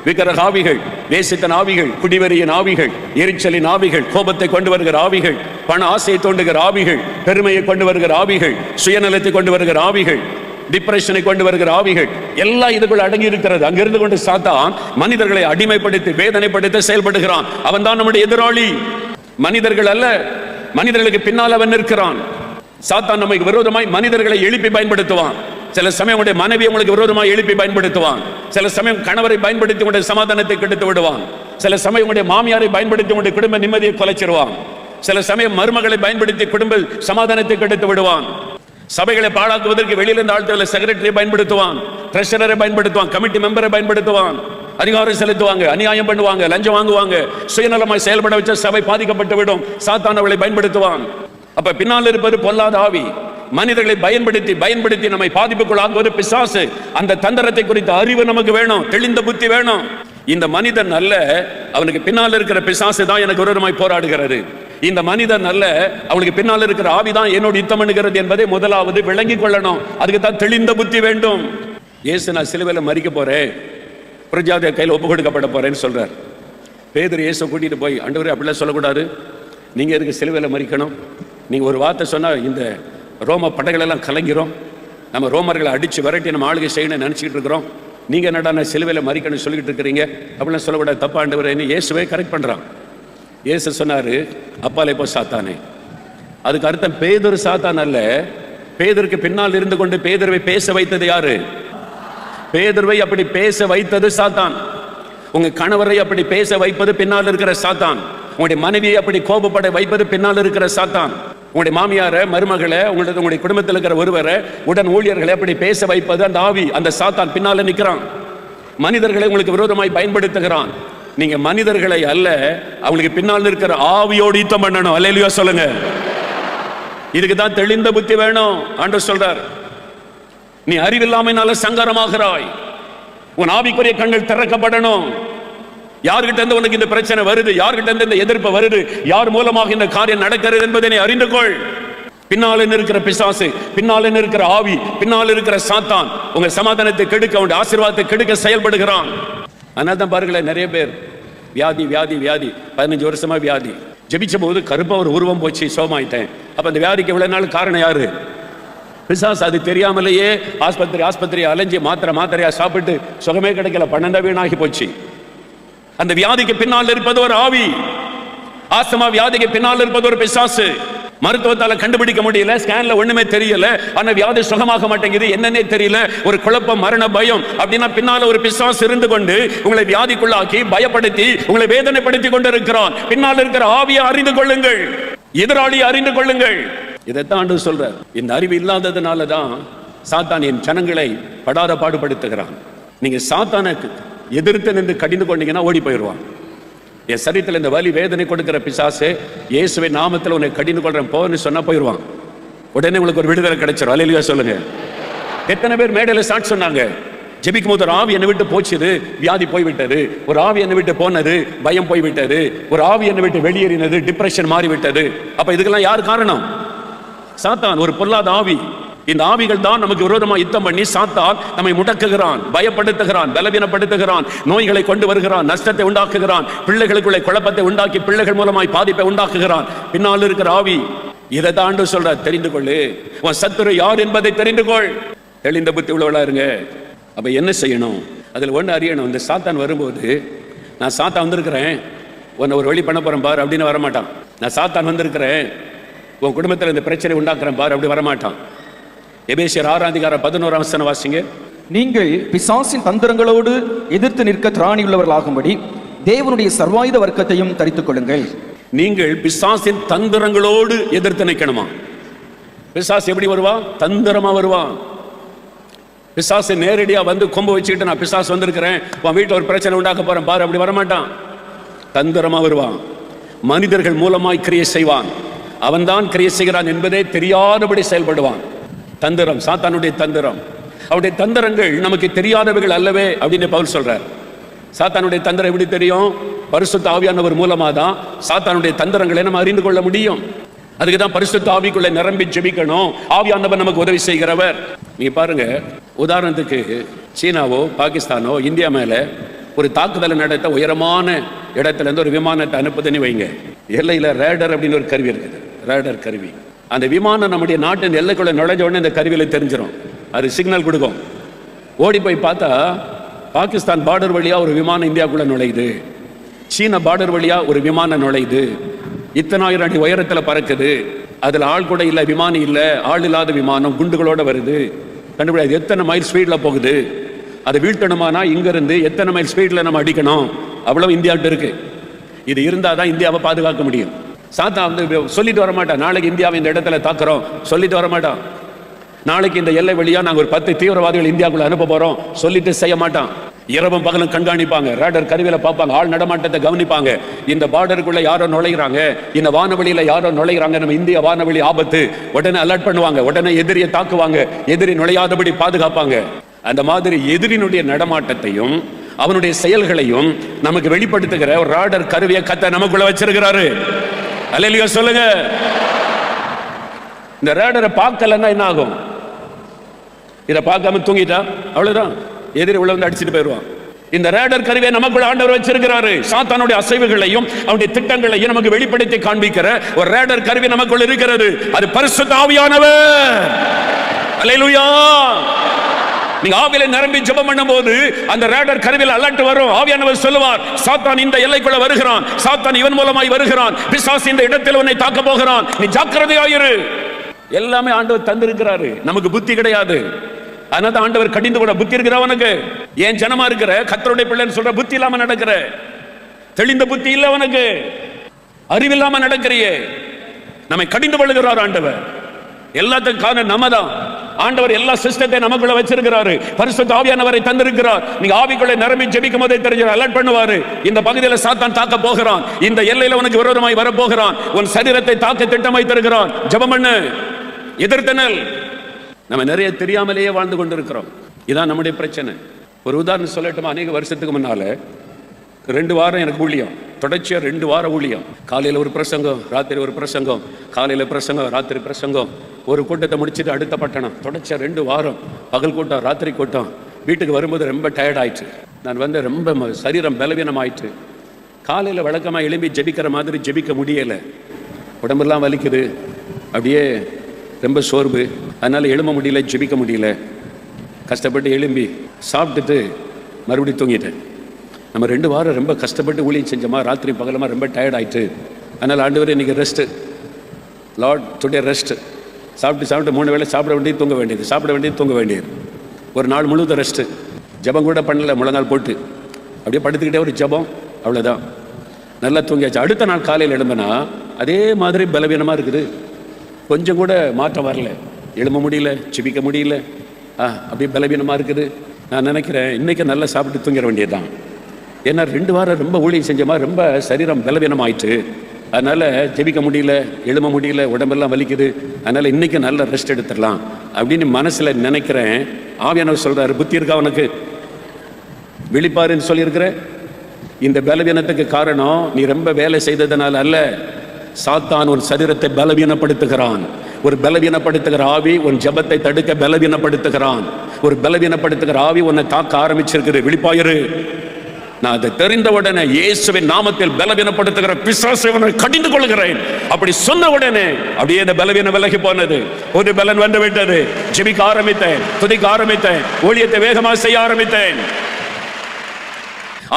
விக்கிரக ஆவிகள், வேசித்தன் ஆவிகள், குடிவெறியின் ஆவிகள், எரிச்சலின் ஆவிகள், கோபத்தை கொண்டு வருகிற ஆவிகள், பண ஆசையை தோண்டுகிற ஆவிகள், பெருமையை கொண்டு வருகிற ஆவிகள், சுயநலத்தை கொண்டு வருகிற ஆவிகள், டிப்ரெஷனை கொண்டு வருகிற ஆவிகள், எல்லாம் இதுக்குள் அடங்கி இருக்கிறது. அங்கிருந்து கொண்டு சாத்தான் மனிதர்களை அடிமைப்படுத்தி வேதனைப்படுத்த செயல்படுகிறான். அவன் தான் நம்முடைய எதிராளி, மனிதர்கள் அல்ல. மனிதர்களுக்கு பின்னால் அவன் நிற்கிறான். சாத்தான் நமக்கு விரோதமாய் மனிதர்களை எழுப்பி பயன்படுத்துவான். சில சமயம் உடைய மனைவி உங்களுக்கு விரோதமாக எழுப்பி பயன்படுத்துவான். சில சமயம் கணவரை பயன்படுத்தி உடைய சமாதானத்தை கெடுத்து விடுவான். சில சமயம் உடைய மாமியாரை பயன்படுத்தி உடைய குடும்ப நிம்மதியை குலைச்சிருவான். சில சமயம் மருமகளை பயன்படுத்தி குடும்ப சமாதானத்தை கெடுத்து விடுவான். சபைகளை பாழாக்குவதற்கு வெளியிலிருந்து ஆட்களை செக்ரட்டரியை பயன்படுத்துவான், ட்ரெஷரரை பயன்படுத்துவான், கமிட்டி மெம்பரை பயன்படுத்துவான். அதிகாரம் செலுத்துவாங்க, அநியாயம் பண்ணுவாங்க, லஞ்சம் வாங்குவாங்க, சுயநலமாய் செயல்பட வச்ச சபை பாதிக்கப்பட்டு விடும். சாத்தான் அவளை பயன்படுத்துவான். அப்ப பின்னால் இருப்பது பொல்லாத ஆவி, மனிதர்களை பயன்படுத்தி நம்மை பாதிப்புக்குள்ளாக்குவது பிசாசு. அந்த தந்திரத்தை குறித்த அறிவு நமக்கு வேணும், தெளிந்த புத்தி வேணும். இந்த மனிதன் அல்ல, அவனுக்கு பின்னால் இருக்கிற பிசாசு தான் எனக்கு விரோதமாய் போராடுகிறது. இந்த மனிதன் அல்ல, அவனுக்கு பின்னால் இருக்கிற ஆவிதான் என்னோடு யுத்தம் பண்ணுகிறது என்பதை முதலாவது விளங்கி கொள்ளணும். அதுக்கு தான் தெளிந்த புத்தி வேண்டும். இயேசு நான் சிலுவையில் மரிக்க போறேன், பிரஜாதிய கையில் ஒப்பு கொடுக்கப்பட போறேன்னு சொல்றார். பேதுரு இயேசு கூட்டிட்டு போய், ஆண்டவரே அப்படிலாம் சொல்லக்கூடாது, நீங்க எதுக்கு சிலுவையில் மரிக்கணும்? நீங்க ஒரு வார்த்தை சொன்னா இந்த ரோம படைகள் எல்லாம் கலங்கிறோம், நம்ம ரோமர்களை அடிச்சு விரட்டி நம்ம ஆளுகை செய்யணும்னு நினைச்சிட்டு இருக்கிறோம், நீங்க என்னடா நான் சிலுவையில் மரிக்கணும்னு சொல்லிட்டு இருக்கிறீங்க, அப்படிலாம் சொல்லக்கூடாது, தப்பா ஆண்டவரேன்னு இயேசுவே கரெக்ட் பண்றான். இயேசு சொன்னாரு, அப்பாலே போ சாத்தானே. அதுக்கு அர்த்தம் பேதுரு சாத்தான் அல்ல. பேதுருக்கு பின்னால் இருந்து கொண்டு பேதுருவை பேச வைத்தது யாரு? பேதுருவை அப்படி பேச வைத்தது சாத்தான். உங்க கணவரை அப்படி பேச வைப்பது பின்னால் இருக்கிற சாத்தான். உங்களுடைய மனைவியை அப்படி கோபப்பட வைப்பது பின்னால் இருக்கிற சாத்தான். உங்களுடைய மாமியார, மருமகளை, உங்களுடைய குடும்பத்தில் இருக்கிற ஒருவரை, உடன் ஊழியர்களை அப்படி பேச வைப்பது அந்த ஆவி, அந்த சாத்தான் பின்னால நிற்கிறான். மனிதர்களை உங்களுக்கு விரோதமாய் பயன்படுத்துகிறான். நீங்க மனிதர்களை அல்ல, அவங்களுக்கு பின்னால் இருக்கிற ஆவியோடு யுத்தம் பண்ணணும். அல்லேலூயா சொல்லுங்க. இதுக்கு தான் தெளிந்த புத்தி வேணும். ஆண்டவர் சொல்றார், நீ அறிவில்லாமைனால சங்கரமாகிறாய், உன் ஆவிக்குரிய கண்கள் திறக்கப்படணும். யார்கிட்ட இருந்து உனக்கு இந்த பிரச்சனை வருது, யார்கிட்ட இருந்து இந்த எதிர்ப்பு வருது, யார் மூலமாக இந்த காரியம் நடக்கிறது என்பதை நீ அறிந்து கொள். பின்னால இருக்கிற பிசாசு, பின்னால இருக்கிற ஆவி, பின்னால இருக்கிற சாத்தான் உங்க சமாதானத்தை கெடுக்க, உங்க ஆசீர்வாதத்தை கெடுக்க செயல்படுகிறான். அதனால தான் பாருங்களேன், நிறைய பேர் வியாதி வியாதி வியாதி, 15 வருஷமா வியாதி, ஜெபிச்ச போது கருப்பா ஒரு உருவம் போச்சு, சோமாயிட்டேன். அப்ப அந்த வியாதிக்கு இவ்வளவு நாள் காரணம் யாரு? பிசாசு. அது தெரியாமலேயே ஆஸ்பத்திரி அலைஞ்சி மாத்திரையா சாப்பிட்டு சுகமே கிடைக்கல, பணம் வீணாகி போச்சு. அந்த வியாதிக்கு பின்னால் இருப்பது ஒரு ஆவி. ஆஸ்துமா வியாதிக்கு பின்னால் இருப்பது ஒரு பிசாசு. மருத்துவத்தால கண்டுபிடிக்க முடியல, ஸ்கேன்ல ஒண்ணுமே தெரியல, ஆனா வியாதி சுகமாக மாட்டேங்குது, என்னன்னே தெரியல, ஒரு குழப்பம், மரண பயம். அப்படின்னா பின்னால ஒரு பிசாசு இருந்து கொண்டு உங்களை வியாதிக்குள்ளாக்கி பயப்படுத்தி உங்களை வேதனைப்படுத்தி கொண்டு இருக்கிறான். பின்னால் இருக்கிற ஆவியை அறிந்து கொள்ளுங்கள், எதிராளியை அறிந்து கொள்ளுங்கள். இதைத்தான் ஆண்டவர் சொல்றார். இந்த அறிவு இல்லாததுனாலதான் சாத்தான் என் ஜனங்களை படாத பாடுபடுத்துகிறான். நீங்க சாத்தானுக்கு எதிர்த்து நின்று கடிந்து கொண்டீங்கன்னா ஓடி போயிடுவான். என் சரீரத்தில் இந்த வலி வேதனை கொடுக்கிற பிசாசு, இயேசுவை நாமத்தில் உன்னை கடிந்து கொள்றேன் போன்னு சொன்னா போயிடுவான். உடனே உங்களுக்கு ஒரு விடுதலை கிடைச்சிடும். அல்லேலூயா சொல்லுங்க. எத்தனை பேர் மேடையில் சாட்சி சொன்னாங்க, ஜெபிக்கும் போது ஒரு ஆவி என்னை விட்டு போச்சுது, வியாதி போய்விட்டது, ஒரு ஆவி என்னை விட்டு போனது, பயம் போய்விட்டது, ஒரு ஆவி என்னை விட்டு வெளியேறினது, டிப்ரெஷன் மாறிவிட்டது. அப்ப இதுக்கெல்லாம் யார் காரணம்? சாத்தான், ஒரு பொல்லாத ஆவி. இந்த ஆவிகள் தான் நமக்கு விரோதமாக யுத்தம் பண்ணி சாத்தான் நம்மை முடக்குகிறான், பயப்படுத்துகிறான், பலவீனப்படுத்துகிறான், நோய்களை கொண்டு வருகிறான், நஷ்டத்தை உண்டாக்குகிறான், பிள்ளைகளுக்குள்ளே குழப்பத்தை உண்டாக்கி பிள்ளைகள் மூலமாய் பாதிப்பை உண்டாக்குகிறான். பின்னால் இருக்கிற ஆவி இதை தாண்டு சொல்ற, தெரிந்து கொள்ளு, உன் சத்துரு யார் என்பதை தெரிந்து கொள். தெளிந்த புத்தி உள்ளவளா இருங்க. அப்ப என்ன செய்யணும்? அதில் ஒன்று அறியணும். இந்த சாத்தான் வரும்போது, நான் சாத்தான் வந்திருக்கிறேன், உன்னை ஒரு வழி பண்ண போறேன் பார் அப்படின்னு வரமாட்டான். நான் சாத்தான் வந்திருக்கிறேன், உன் குடும்பத்தில் இந்த பிரச்சனை உண்டாக்குறேன் பார் அப்படி வரமாட்டான். எபேசியர் 6:11 வாசிங்க. நீங்கள் பிசாசின் தந்திரங்களோடு எதிர்த்து நிற்க திராணி உள்ளவர்களாகும்படி தேவனுடைய சர்வாயுத வர்க்கத்தையும் தரித்துக் கொள்ளுங்கள். நீங்கள் பிசாசின் தந்திரங்களோடு எதிர்த்து நிற்கணுமா? பிசாசு எப்படி வருவான்? தந்திரமா வருவான். பிசாசு நேரடியா வந்து கொம்பு வச்சுக்கிட்டு நான் பிசாசு வந்திருக்கிறேன், உன் வீட்டில் ஒரு பிரச்சனை உண்டாக்க போறேன் பாரு அப்படி வரமாட்டான். தந்திரமா வருவான். மனிதர்கள் மூலமாய் கிரியை செய்வான். அவன் தான் கிரியை செய்கிறான் என்பதே தெரியாதபடி செயல்படுவான். தந்திரம், சாத்தானுடைய தந்திரம். அவருடைய தந்திரங்கள் நமக்கு தெரியாதவைகள் அல்லவே அப்படின்னு பவுல் சொல்றார். சாத்தானுடைய தந்திரம் எப்படி தெரியும்? பரிசுத்த ஆவியானவர் மூலமா தான் சாத்தானுடைய தந்திரங்களை நம்ம அறிந்து கொள்ள முடியும். அதுக்கு தான் பரிசுத்த ஆவிக்குள்ள நிரம்பி ஜெபிக்கணும். ஆவியானவர் நமக்கு உதவி செய்கிறவர். நீ பாருங்க, உதாரணத்துக்கு சீனாவோ பாகிஸ்தானோ இந்தியா மேல ஒரு தாக்குதலை நடத்த உயரமான இடத்துல இருந்து ஒரு விமானத்தை அனுப்புதுன்னு வைங்க. எல்லையில ரேடர் அப்படின்னு ஒரு கருவி இருக்குது, ரேடர் கருவி. அந்த விமானம் நம்முடைய நாட்டின் எல்லைக்குள்ள நுழைஞ்ச உடனே இந்த கருவியில தெரிஞ்சிடும், அது சிக்னல் கொடுக்கும். ஓடி போய் பார்த்தா பாகிஸ்தான் பார்டர் வழியா ஒரு விமானம் இந்தியாவுக்குள்ள நுழையுது, சீன பார்டர் வழியா ஒரு விமானம் நுழையுது, இத்தனை ஆயிரம் அடி உயரத்தில் பறக்குது, அதுல ஆள் கூட இல்லை, விமானம் இல்லை, ஆள் இல்லாத விமானம் குண்டுகளோட வருது. கண்டுபிடியாது எத்தனை மைல் ஸ்பீட்ல போகுது. அதை வீழ்த்தணுமானா இங்க இருந்து எத்தனை மைல் ஸ்பீட்ல நம்ம அடிக்கணும், அவ்வளவு இந்தியாவிட்ட இருக்கு. இது இருந்தாதான் இந்தியாவை பாதுகாக்க முடியும். சாத்தா வந்து சொல்லிட்டு வரமாட்டான், நாளைக்கு இந்தியாவை இந்த இடத்துல தாக்குறோம் சொல்லிட்டு வரமாட்டான். நாளைக்கு இந்த எல்லை வழியா நாங்கள் ஒரு 10 தீவிரவாதிகள் இந்தியாவுக்குள்ள அனுப்ப போறோம் சொல்லிட்டு செய்ய மாட்டான். இரவும் பகலும் கண்காணிப்பாங்க, ரேடர் கருவியில பார்ப்பாங்க, ஆள் நடமாட்டத்தை கவனிப்பாங்க. இந்த பார்டருக்குள்ள யாரோ நுழைகிறாங்க, இந்த வானவெளியில யாரோ நுழைகிறாங்க, நம்ம இந்திய வானவெளி ஆபத்து, உடனே அலர்ட் பண்ணுவாங்க, உடனே எதிரியை தாக்குவாங்க, எதிரி நுழையாதபடி பாதுகாப்பாங்க. அந்த மாதிரி எதிரினுடைய நடமாட்டத்தையும் அவனுடைய செயல்களையும் நமக்கு வெளிப்படுத்துகிற ஒரு ராடர் கருவியை கர்த்தர் நமக்குள்ள வச்சிருக்கிறாரு. அல்லேலூயா சொல்லுங்க. இந்த ரேடரை பார்க்கலன்னா என்ன ஆகும்? இதை பார்க்காம தூங்கிட்டா அவ்வளவுதான், எதிரி உள்ள வந்து அடிச்சுட்டு போயிடுவான். இந்த ரேடர் கருவியை நமக்குள்ள ஆண்டவர் வச்சிருக்கிறாரு. சாத்தானுடைய அசைவுகளையும் அவனுடைய திட்டங்களையும் நமக்கு வெளிப்படுத்தி காண்பிக்கிற ஒரு ரேடர் கருவி நமக்குள்ள இருக்கிறது. அது பரிசுத்த ஆவியானவர். அல்லேலூயா. நீங்க ஆவியில நிரம்பி ஜெபம் பண்ணும்போது அந்த ரேடர் கருவியில் அலர்ட் வரும். ஆவியானவர் சொல்லுவார், சாத்தான் இந்த எல்லைக்குள்ள வருகிறான், சாத்தான் இவன் மூலமாய் வருகிறான், பிசாசு இந்த இடத்தில் உன்னை தாக்க போகிறான், நீ ஜாக்கிரதையாயிரு. எல்லாமே ஆண்டவர் தந்திருக்கிறாரு, நமக்கு புத்தி கிடையாது. அதனால ஆண்டவர் கடிந்து கூட, புத்தி இருக்கிறவனுக்கு, ஏன் ஜனமா இருக்கிற கர்த்தருடைய பிள்ளைன்னு சொல்ற புத்தி இல்லாம நடக்கிற, தெளிந்த புத்தி இல்ல அவனுக்கு, அறிவில்லாம நடக்கிறியே, நம்மை கடிந்து கொள்ளுகிறார் ஆண்டவர். எல்லாத்துக்கும் காரணம் நம்ம தான். ஆண்டவர் எல்லா சிஸ்டத்தை நமக்குள்ள வச்சிருக்கிறாரு. பரிசுத்த ஆவியானவரை தந்திருக்கிறார். நீங்க ஆவிக்குள்ள நிரம்பி ஜெபிக்கும் போதே தெரிஞ்சு அலர்ட் பண்ணுவாரு, இந்த பகுதியில் சாத்தான் தாக்க போகிறான், இந்த எல்லையில உனக்கு விரோதமாய் வர போகிறான், உன் சரீரத்தை தாக்க திட்டமாய் தருகிறான், ஜெபம் பண்ணு, எதிர்த்தனல். நம்ம நிறைய தெரியாமலேயே வாழ்ந்து கொண்டிருக்கிறோம். இதான் நம்முடைய பிரச்சனை. ஒரு உதாரணம் சொல்லட்டுமா? அநேக வருஷத்துக்கு முன்னால 2 வாரம் எனக்கு ஊழியம், தொடர்ச்சியா 2 வாரம் ஊழியம். காலையில் ஒரு பிரசங்கம், ராத்திரி ஒரு பிரசங்கம், காலையில் பிரசங்கம், ராத்திரி பிரசங்கம். ஒரு கூட்டத்தை முடிச்சுட்டு அடுத்த பட்டணம், தொடர்ச்சியா 2 வாரம், பகல் கூட்டம், ராத்திரி கூட்டம். வீட்டுக்கு வரும்போது ரொம்ப டயர்ட் ஆயிடுச்சு. நான் வந்து ரொம்ப சரீரம் பலவீனம் ஆயிடுச்சு. காலையில் வழக்கமாக எழும்பி ஜெபிக்கிற மாதிரி ஜெபிக்க முடியலை, உடம்பெல்லாம் வலிக்குது, அப்படியே ரொம்ப சோர்வு. அதனால எழும்ப முடியல, ஜெபிக்க முடியல. கஷ்டப்பட்டு எழும்பி சாப்பிட்டுட்டு மறுபடியும் தூங்கிட்டேன். நம்ம 2 வாரம் ரொம்ப கஷ்டப்பட்டு ஊழியம் செஞ்சோமா, ராத்திரி பகலமாக ரொம்ப டயர்ட் ஆயிட்டு. அதனால் ஆண்டவர் இன்னைக்கு ரெஸ்ட்டு, லார்ட் டுடே ரெஸ்ட். சாப்பிட்டு 3 வேளை சாப்பிட வேண்டியது, தூங்க வேண்டியது, சாப்பிட வேண்டியது, தூங்க வேண்டியது. ஒரு நாள் முழுவதும் ரெஸ்ட்டு. ஜபம் கூட பண்ணல, முழங்கால் போட்டு அப்படியே படுத்துக்கிட்டே ஒரு ஜபம், அவ்வளோதான். நல்லா தூங்கியாச்சு. அடுத்த நாள் காலையில் எழும்புனா அதே மாதிரி பலவீனமாக இருக்குது, கொஞ்சம் கூட மாற்றம் வரல, எழும்ப முடியல, ஜெபிக்க முடியல, அப்படியே பலவீனமாக இருக்குது. நான் நினைக்கிறேன் இன்னைக்கு நல்லா சாப்பிட்டு தூங்கிட வேண்டியதுதான். ஏன்னா 2 வாரம் ரொம்ப ஊழியம் செஞ்சோமா, ரொம்ப சரீரம் பலவீனம் ஆயிட்டு. அதனால ஜெபிக்க முடியல, எழும்ப முடியல, உடம்பெல்லாம் வலிக்குது. அதனால இன்னைக்கு நல்ல ரெஸ்ட் எடுத்துடலாம் அப்படின்னு மனசுல நினைக்கிறேன். ஆவியானவர் சொல்றாரு, புத்தி இருக்கா அவனுக்கு, விழிப்பாருன்னு சொல்லியிருக்கிற. இந்த பலவீனத்துக்கு காரணம் நீ ரொம்ப வேலை செய்ததுனால அல்ல, சாத்தான் ஒரு சரீரத்தை பலவீனப்படுத்துகிறான். ஒரு பலவீனப்படுத்துகிற ஆவி உன் ஜெபத்தை தடுக்க பலவீனப்படுத்துகிறான். ஒரு பலவீனப்படுத்துகிற ஆவி உன்னை தாக்க ஆரம்பிச்சிருக்குது. விழிப்பாயிரு. நான் அதை தெரிந்த உடனே இயேசுவின் நாமத்தில் பலவீனப்படுத்துகிற பிசாசை கடிந்து கொள்கிறேன். அப்படி சொன்ன உடனே அப்படியே இந்த பலவீனம் விலகி போனது. ஒரு பலன் வந்து விட்டது. ஜெபிக்க ஆரம்பித்தேன், துதிக்க ஆரம்பித்தேன், ஊழியத்தை வேகமாக செய்ய ஆரம்பித்தேன்.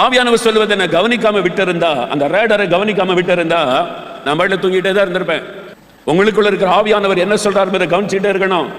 ஆவியானவர் சொல்லுவதை நான் கவனிக்காம விட்டு இருந்தா, அந்த ரேடரை கவனிக்காம விட்டு இருந்தா, நான் பாட்டுல தூங்கிட்டே தான் இருந்திருப்பேன். உங்களுக்குள்ள இருக்கிற ஆவியானவர் என்ன சொல்றாரு கவனிச்சுட்டே இருக்கணும்.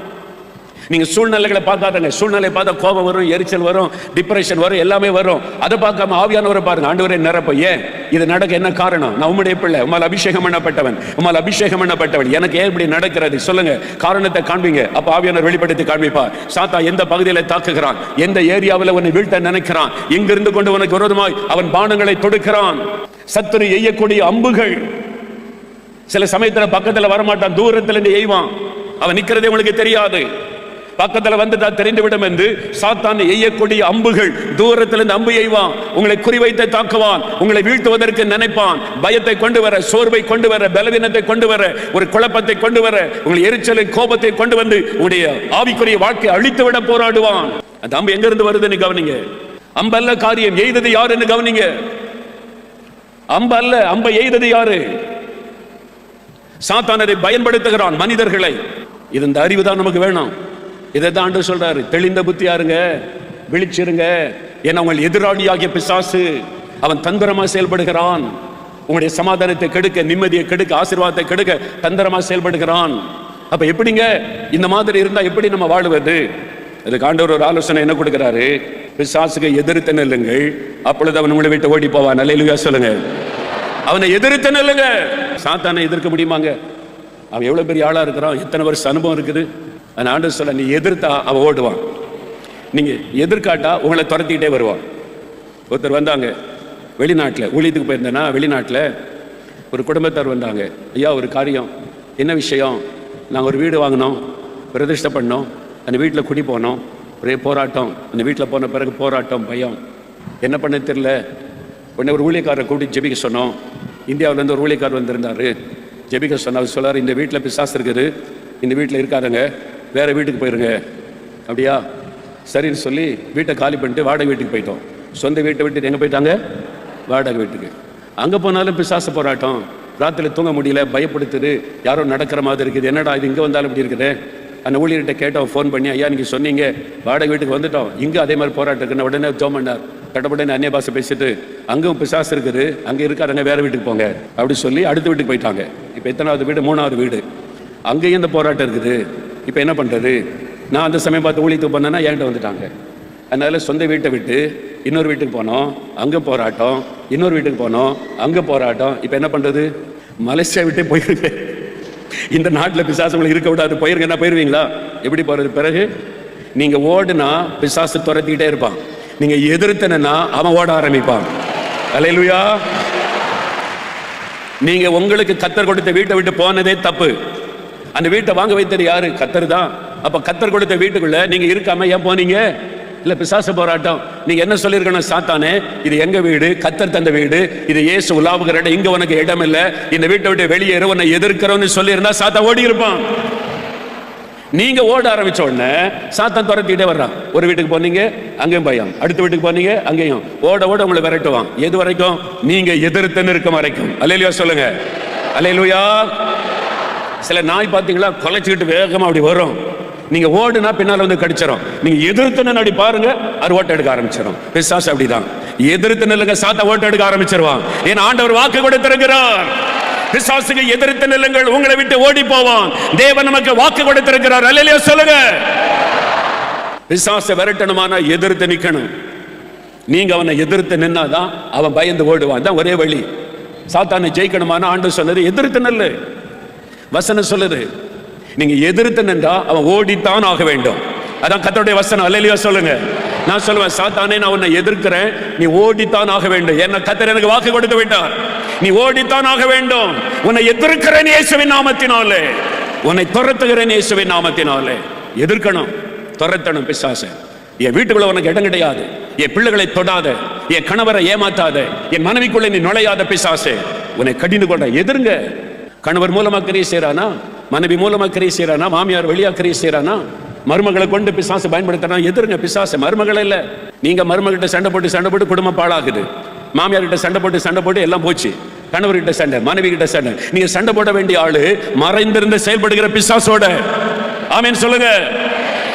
நீங்க சூழ்நிலைகளை பார்க்காதங்க. சூழ்நிலை பார்த்தா கோபம் வரும், எரிச்சல் வரும், டிப்ரெஷன் வரும், எல்லாமே வரும். அதை பார்க்காம ஆவியானவரை பாருங்க. ஆண்டவரே நிரப்ப. ஏன் இது நடக்க என்ன காரணம்? நான் உம்முடைய பிள்ளை, உம்மால் அபிஷேகம் பண்ணப்பட்டவன், உம்மால் அபிஷேகம் பண்ணப்பட்டவன். எனக்கு ஏன் இப்படி நடக்கிறது சொல்லுங்க. காரணத்தை காண்பீங்க. அப்ப ஆவியானவர் வெளிப்படுத்தி காண்பிப்பார். சாத்தா எந்த பகுதியில தாக்குகிறான், எந்த ஏரியாவில் உன்னை வீழ்த்த நினைக்கிறான், இங்கிருந்து கொண்டு உனக்கு விரோதமாய் அவன் பானங்களை தொடுக்கிறான். சத்துரு எய்யக்கூடிய அம்புகள் சில சமயத்துல பக்கத்துல வரமாட்டான், தூரத்துல இருந்து எய்வான். அவன் நிக்கிறதே உங்களுக்கு தெரியாது. பக்கத்துல வந்துட்டா தெரிந்துவிடும் என்று சாத்தான் எய்யக்கூடிய அம்புகள் தூரத்திலிருந்து அம்பு எய்வான். உங்களை குறிவைத்து தாக்குவான். உங்களை வீழ்த்துவதற்கு நினைப்பான். பயத்தை கொண்டு வர, சோர்வை கொண்டு வர, பலவீனத்தை கொண்டு வர, ஒரு குழப்பத்தை கொண்டு வர, உங்களை எரிச்சலை, கோபத்தை கொண்டு வந்து உங்களுடைய ஆவிக்குரிய வாழ்க்கை அழித்து விட போராடுவான். அந்த அம்பு எங்க இருந்து வருதுன்னு கவனிங்க. அம்பல்ல காரியம், எய்தது யாரு என்று கவனிங்க. அம்பல்ல, அம்பை எய்தது யாரு? சாத்தான் அதை பயன்படுத்துகிறான் மனிதர்களை. இது இந்த அறிவு தான் நமக்கு வேணும். இதை தான் ஆண்டவர் சொல்றாரு. தெளிந்த புத்தியாருங்க, விழிச்சிருங்க. ஏன்னா உங்கள் எதிராளியாகிய பிசாசு அவன் தந்திரமா செயல்படுகிறான். உங்களுடைய சமாதானத்தை கெடுக்க, நிம்மதியை கெடுக்க, ஆசீர்வாதத்தை கெடுக்க தந்திரமா செயல்படுகிறான். அப்ப எப்படிங்க இந்த மாதிரி இருந்தா எப்படி நம்ம வாழுவது? அதுக்கு ஆண்டவர் ஒரு ஆலோசனை என்ன கொடுக்கிறாரு? பிசாசுக்கு எதிர்த்து நில்லுங்கள், அப்பொழுது அவன் உங்களை விட்டு ஓடி போவான். அல்லேலூயா சொல்லுங்க. அவனை எதிர்த்து நில்லுங்க. சாத்தானை எதிர்க்க முடியுமாங்க? அவன் எவ்வளவு பெரிய ஆளா இருக்கிறான், எத்தனை வருஷம் அனுபவம் இருக்குது. அந்த ஆண்டவர் சொல்ல, நீ எதிர்த்தா அவன் ஓடுவான், நீங்க எதிர்காட்டா உங்களை துரத்திக்கிட்டே வருவான். ஒருத்தர் வந்தாங்க, வெளிநாட்டில் ஊழியத்துக்கு போயிருந்தேன்னா, வெளிநாட்டில் ஒரு குடும்பத்தார் வந்தாங்க. ஐயா ஒரு காரியம். என்ன விஷயம்? நாங்கள் ஒரு வீடு வாங்கினோம், பிரதிஷ்டை பண்ணோம், அந்த வீட்டில் குடி போனோம், ஒரே போராட்டம். அந்த வீட்டில் போன பிறகு போராட்டம், பயம், என்ன பண்ண தெரியல. உடனே ஒரு ஊழியக்காரரை கூட்டி ஜெபிக்க சொன்னோம். இந்தியாவிலேருந்து ஒரு ஊழியக்காரர் வந்திருந்தார். ஜெபிக்க சொன்ன அவர் சொல்லார், இந்த வீட்டில் பிசாசு இருக்குது, இந்த வீட்டில் இருக்காதுங்க, வேறு வீட்டுக்கு போயிருங்க. அப்படியா? சரின்னு சொல்லி வீட்டை காலி பண்ணிட்டு வாடகை வீட்டுக்கு போயிட்டோம். சொந்த வீட்டை விட்டு எங்கே போயிட்டாங்க? வாடகை வீட்டுக்கு. அங்கே போனாலும் பிசாசு போராட்டம். ராத்திரி தூங்க முடியல, பயப்படுத்துது, யாரோ நடக்கிற மாதிரி இருக்குது. என்னடா இது இங்கே வந்தாலும் இப்படி இருக்குது. அந்த ஊழியர்கிட்ட கேட்டோம், ஃபோன் பண்ணி, ஐயா நீங்கள் சொன்னீங்க வாடகை வீட்டுக்கு வந்துட்டோம், இங்கே அதே மாதிரி போராட்டம் இருக்குன்னு. உடனே ஜோம் பண்ணார். கடப்படனே அந்நிய பாஷை பேசிட்டு, அங்கும் பிசாசு இருக்குது, அங்கே இருக்காருங்க, வேறு வீட்டுக்கு போங்க அப்படி சொல்லி அடுத்த வீட்டுக்கு போயிட்டாங்க. இப்போ எத்தனாவது வீடு? 3வது வீடு. அங்கேயும் இந்த போராட்டம் இருக்குது. இப்போ என்ன பண்ணுறது? நான் அந்த சமயம் பார்த்து ஊழியத்துக்கு போனேன்னா என்கிட்ட வந்துட்டாங்க. அதனால சொந்த வீட்டை விட்டு இன்னொரு வீட்டுக்கு போனோம், அங்கே போராட்டம், இன்னொரு வீட்டுக்கு போனோம், அங்கே போராட்டம். இப்போ என்ன பண்ணுறது? மலேசியா விட்டே போயிருங்க. இந்த நாட்டில் பிசாசுகளை இருக்க விடாது, போயிருங்கன்னா போயிருவீங்களா? எப்படி போகிறது? பிறகு நீங்கள் ஓடுனா பிசாசு துரத்திக்கிட்டே இருப்பான், நீங்கள் எதிர்த்தனா அவன் ஓட ஆரம்பிப்பான். அல்லேலூயா. நீங்கள் உங்களுக்கு கத்தர் கொடுத்த வீட்டை விட்டு போனதே தப்பு. அந்த வீட்டை வாங்க வைத்தது யாரு? கத்தர் தான். அப்ப கத்தர் கொடுத்த வீட்டுக்குள்ள நீங்க இருக்காம ஏன் போனீங்க? இல்ல பிசாசு போராட்டம். நீங்க என்ன சொல்லிருக்கணும்? சாத்தானே, இது எங்க வீடு, கத்தர் தந்த வீடு, இது இயேசு உலாவுகிற இடம், இங்க உனக்கு இடம் இல்ல, இந்த வீட்டை விட்டு வெளியேற, உன்னை எதிர்க்கிறோன்னு சொல்லி இருந்தா சாத்தா ஓடி இருப்பான். நீங்க ஓட ஆரம்பிச்ச உடனே சாத்தான் துரத்திட்டே வர்றான். ஒரு வீட்டுக்கு போனீங்க, அங்கேயும் பயம், அடுத்த வீட்டுக்கு போனீங்க, அங்கேயும் ஓட ஓட உங்களை விரட்டுவான். எது வரைக்கும்? நீங்க எதிர்த்து நிற்கும் வரைக்கும். அல்லேலூயா சொல்லுங்க. அல்லேலூயா. சில நாய் பார்த்தீங்களா, கொலைச்சிக்கிட்டு வேகமா அப்படி வரும். நீங்க ஓடுனா பின்னால வந்து கடிச்சிடும். நீங்க எதிர்த்து அப்படி பாருங்க, அது ஓட்ட எடுக்க ஆரம்பிச்சிடும். பிசாசு அப்படிதான். எதிர்த்து நில்லுங்க, சாத்தா ஓட்ட எடுக்க ஆரம்பிச்சிருவான். ஏன் ஆண்டவர் வாக்கு கொடுத்திருக்கிறார். பிசாசுக்கு எதிர்த்து நில்லுங்கள், உங்களை விட்டு ஓடி போவான். தேவன் நமக்கு வாக்கு கொடுத்திருக்கிறார். அல்லேலூயா சொல்லுங்க. பிசாசை விரட்டணுமானா எதிர்த்து நிக்கணும். நீங்க அவனை எதிர்த்து நின்னாதான் அவன் பயந்து ஓடுவான். தான் ஒரே வழி. சாத்தானை ஜெயிக்கணுமானா ஆண்டவர் சொன்னது எதிர்த்து நில்லு. வசனம் சொல்லுது, நீங்க எதிர்த்து நின்றா அவன் ஓடித்தான் ஆக வேண்டும். அதான் கர்த்தருடைய வசனம். அல்லேலூயா சொல்லுங்க. நான் சொல்லுவேன், சாத்தானே நான் உன்னை எதிர்க்கிறேன், நீ ஓடித்தான் ஆக வேண்டும். என்ன கர்த்தர் எனக்கு வாக்கு கொடுத்து விட்டார். நீ ஓடித்தான் ஆக வேண்டும். உன்னை எதிர்க்கிறேன் இயேசுவின் நாமத்தினாலே, உன்னை துரத்துகிறேன் இயேசுவின் நாமத்தினாலே. எதிர்க்கணும், துரத்தணும் பிசாசை. என் வீட்டுக்குள்ள உனக்கு இடம் கிடையாது. என் பிள்ளைகளை தொடாத, என் கணவரை ஏமாத்தாத, என் மனைவிக்குள்ள நீ நுழையாத பிசாசே, உன்னை கடிந்து கொண்ட எதிர்ங்க. கணவர் மூலமா கிரியை செய்யறானா, மனைவி மூலமா கிரியை செய்யறானா, மாமியார் வெளியா கிரியை செய்யறானா, மருமகளை கொண்டு பிசாசு பயன்படுத்தினா எதிருங்க பிசாசு. மருமகள் இல்ல, நீங்க மருமகிட்ட சண்டை போட்டு குடும்பம் பாழாகுது. மாமியார் கிட்ட சண்டை போட்டு எல்லாம் போச்சு. கணவர்கிட்ட சண்டை, மனைவி கிட்ட சண்டை. நீங்க சண்டை போட வேண்டிய ஆளு மறைந்திருந்து செயல்படுகிற பிசாசோட. ஆமென் சொல்லுங்க.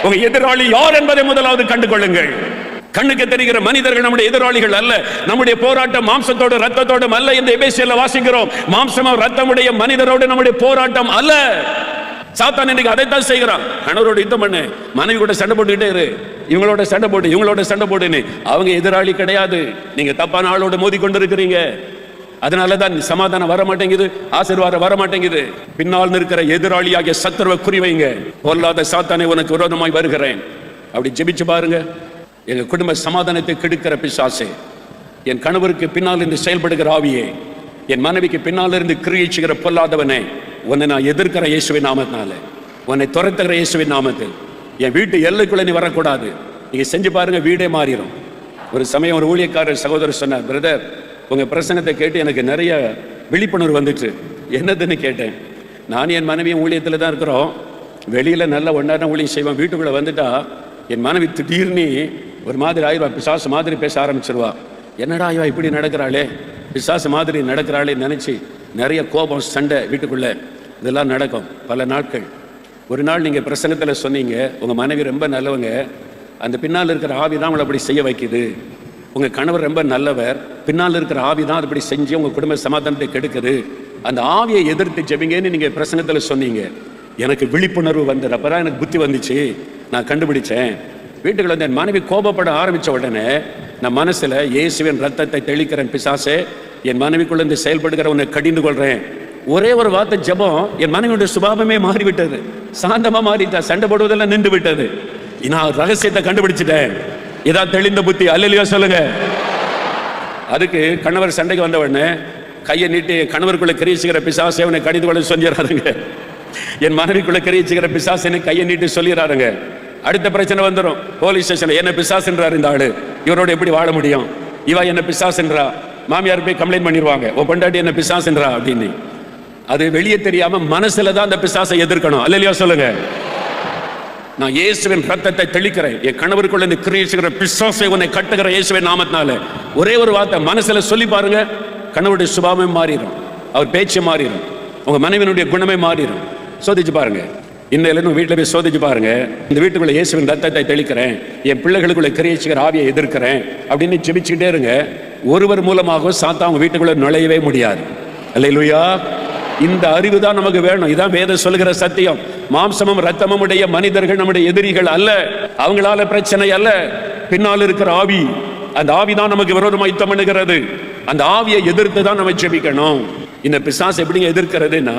உங்க எதிராளி யார் என்பதை முதலாவது கண்டு கொள்ளுங்கள். கண்ணுக்கு தெரிகிற மனிதர்கள் நம்முடைய எதிராளிகள் அல்ல. நம்முடைய போராட்டம் மாம்சத்தோடு ரத்தத்தோடும் அல்ல என்று எபேசியர்ல வாசிக்கிறோம். மாம்சமும் ரத்தமுடைய மனிதரோடு நம்முடைய போராட்டம் அல்ல. சாத்தான் இன்னைக்கு அதைத்தான் செய்கிறான். கணவரோட யுத்தம் பண்ணு, மனைவி கூட சண்டை போட்டுக்கிட்டே இரு, இவங்களோட சண்டை போடுன்னு. அவங்க எதிராளி கிடையாது. நீங்க தப்பான ஆளோட மோதி கொண்டு இருக்கிறீங்க. அதனாலதான் சமாதானம் வர மாட்டேங்குது, ஆசீர்வாதம் வர மாட்டேங்குது. பின்னால் இருக்கிற எதிராளியாகிய சத்துருவை குறிவைங்க. பொல்லாத சாத்தானே, உனக்கு விரோதமாய் வருகிறேன். அப்படி ஜெபிச்சு பாருங்க. எங்க குடும்ப சமாதானத்தை கெடுக்கிற பிசாசே, என் கணவருக்கு பின்னால் இருந்து செயல்படுகிற ஆவியே, என் மனைவிக்கு பின்னால் இருந்து கிரியை செய்கிற பொல்லாதவனே, உன்னை நான் எதிர்க்கிற இயேசுவின் நாமத்தினால, உன்னை துரத்துகிற இயேசுவின் நாமத்தில், என் வீட்டு எல்லைக்குள்ள நீ வரக்கூடாது. நீங்க செஞ்சு பாருங்க, வீடே மாறிடும். ஒரு சமயம் ஒரு ஊழியக்காரர் சகோதரர் சொன்னார், பிரதர் உங்க பிரசங்கத்தை கேட்டு எனக்கு நிறைய விழிப்புணர்வு வந்துச்சு. என்னதுன்னு கேட்டேன். நான் என் மனைவியும் ஊழியத்தில் தான் இருக்கிறோம். வெளியில நல்ல ஒன்றான ஊழியம் செய்வோம். வீட்டுக்குள்ள வந்துட்டா என் மனைவி திடீர்னு ஒரு மாதிரி ஆயிடுவா, பிசாசு மாதிரி பேச ஆரம்பிச்சிருவா. என்னடா ஐயா இப்படி நடக்கிறாளே, பிசாசு மாதிரி நடக்கிறாளே நினைச்சு நிறைய கோபம், சண்டை வீட்டுக்குள்ள இதெல்லாம் நடக்கும் பல நாட்கள். ஒரு நாள் நீங்க பிரசங்கத்தில் சொன்னீங்க, உங்க மனைவி ரொம்ப நல்லவங்க, அந்த பின்னால் இருக்கிற ஆவி தான் உங்களை அப்படி செய்ய வைக்குது. உங்க கணவர் ரொம்ப நல்லவர், பின்னால் இருக்கிற ஆவி தான் அப்படி செஞ்சு உங்க குடும்ப சமாதானத்தை கெடுக்குது. அந்த ஆவியை எதிர்த்து ஜெபிங்கன்னு நீங்க பிரசங்கத்தில் சொன்னீங்க. எனக்கு விழிப்புணர்வு வந்தது. அப்பதான் எனக்கு புத்தி வந்துச்சு, நான் கண்டுபிடிச்சேன். வீட்டுக்குள்ள வந்து என் மனைவி கோபப்பட ஆரம்பிச்ச உடனே நான் மனசுல இயேசுவின் ரத்தத்தை தெளிக்கிறேன், பிசாசே என் மனைவிக்குள்ள இருந்து செயல்படுகிற உன்னை கடிந்து கொள்றேன். ஒரே ஒரு வார்த்தை ஜெபம், என் மனைவியுடைய சுபாவமே மாறிவிட்டது. சாந்தமா மாறிட்டா, சண்டை போடுவதெல்லாம் நின்று விட்டது. நான் ரகசியத்தை கண்டுபிடிச்சிட்டேன். இதான் தெளிந்த புத்தி. அல்லேலூயா சொல்லுங்க. அதுக்கு கணவர் சண்டைக்கு வந்த உடனே கையை நீட்டி, கணவருக்குள்ள கிரியிச்சுக்கிற பிசாசை அவனை கடிந்து கொள்ள சொல்லிடுறாருங்க. என் மனைவிக்குள்ள கிரியிச்சுக்கிற பிசாசை கையை நீட்டி சொல்லிடுறாருங்க. அடுத்த பிரச்சனை வந்துடும். போலீஸ் ஸ்டேஷன்ல என்ன பிசாசுன்றாரு இந்த ஆளு, இவரோட எப்படி வாழ முடியும், இவ என்ன பிசாசுன்றா, மாமியார் போய் கம்ப்ளைண்ட் பண்ணிடுவாங்க, உன் பொண்டாட்டி என்ன பிசாசுன்றா அப்படின்னு. அது வெளியே தெரியாம மனசுல தான் அந்த பிசாசை எதிர்க்கணும். அல்லேலூயா சொல்லுங்க. நான் இயேசுவின் ரத்தத்தை தெளிக்கிறேன், என் கணவருக்குள்ள இந்த கிரியிச்சுக்கிற பிசாசை உன்னை கட்டுகிற இயேசுவின் நாமத்தினால. ஒரே ஒரு வார்த்தை மனசுல சொல்லி பாருங்க, கணவருடைய சுபாவமே மாறிடும், அவர் பேச்சு மாறிடும், உங்க மனைவியினுடைய குணமே மாறிடும். சோதிச்சு பாருங்க. இன்னும் வீட்டில் போய் சோதிச்சு பாருங்க. இந்த வீட்டுக்குள்ள இயேசுவின் ரத்தத்தை தெளிக்கிறேன், என் பிள்ளைகளுக்குள்ள கிரியிச்சுக்கிற ஆவியை எதிர்க்கிறேன் அப்படின்னு ஜெபிச்சுக்கிட்டே இருங்க. ஒருவர் மூலமாக சாத்தான் அவங்க வீட்டுக்குள்ள நுழையவே முடியாது. அல்லேலூயா. இந்த அறிவு தான் நமக்கு வேணும். இதான் வேதம் சொல்லுகிற சத்தியம். மாம்சமும் ரத்தமும் உடைய மனிதர்கள் நம்முடைய எதிரிகள் அல்ல, அவங்களால பிரச்சனை அல்ல. பின்னால் இருக்கிற ஆவி, அந்த ஆவி தான் நமக்கு விரோதமா யுத்தம் பண்ணுகிறது. அந்த ஆவியை எதிர்த்து தான் நம்ம ஜெபிக்கணும். இந்த பிசாசு எப்படிங்க எதிர்க்கிறதுன்னா,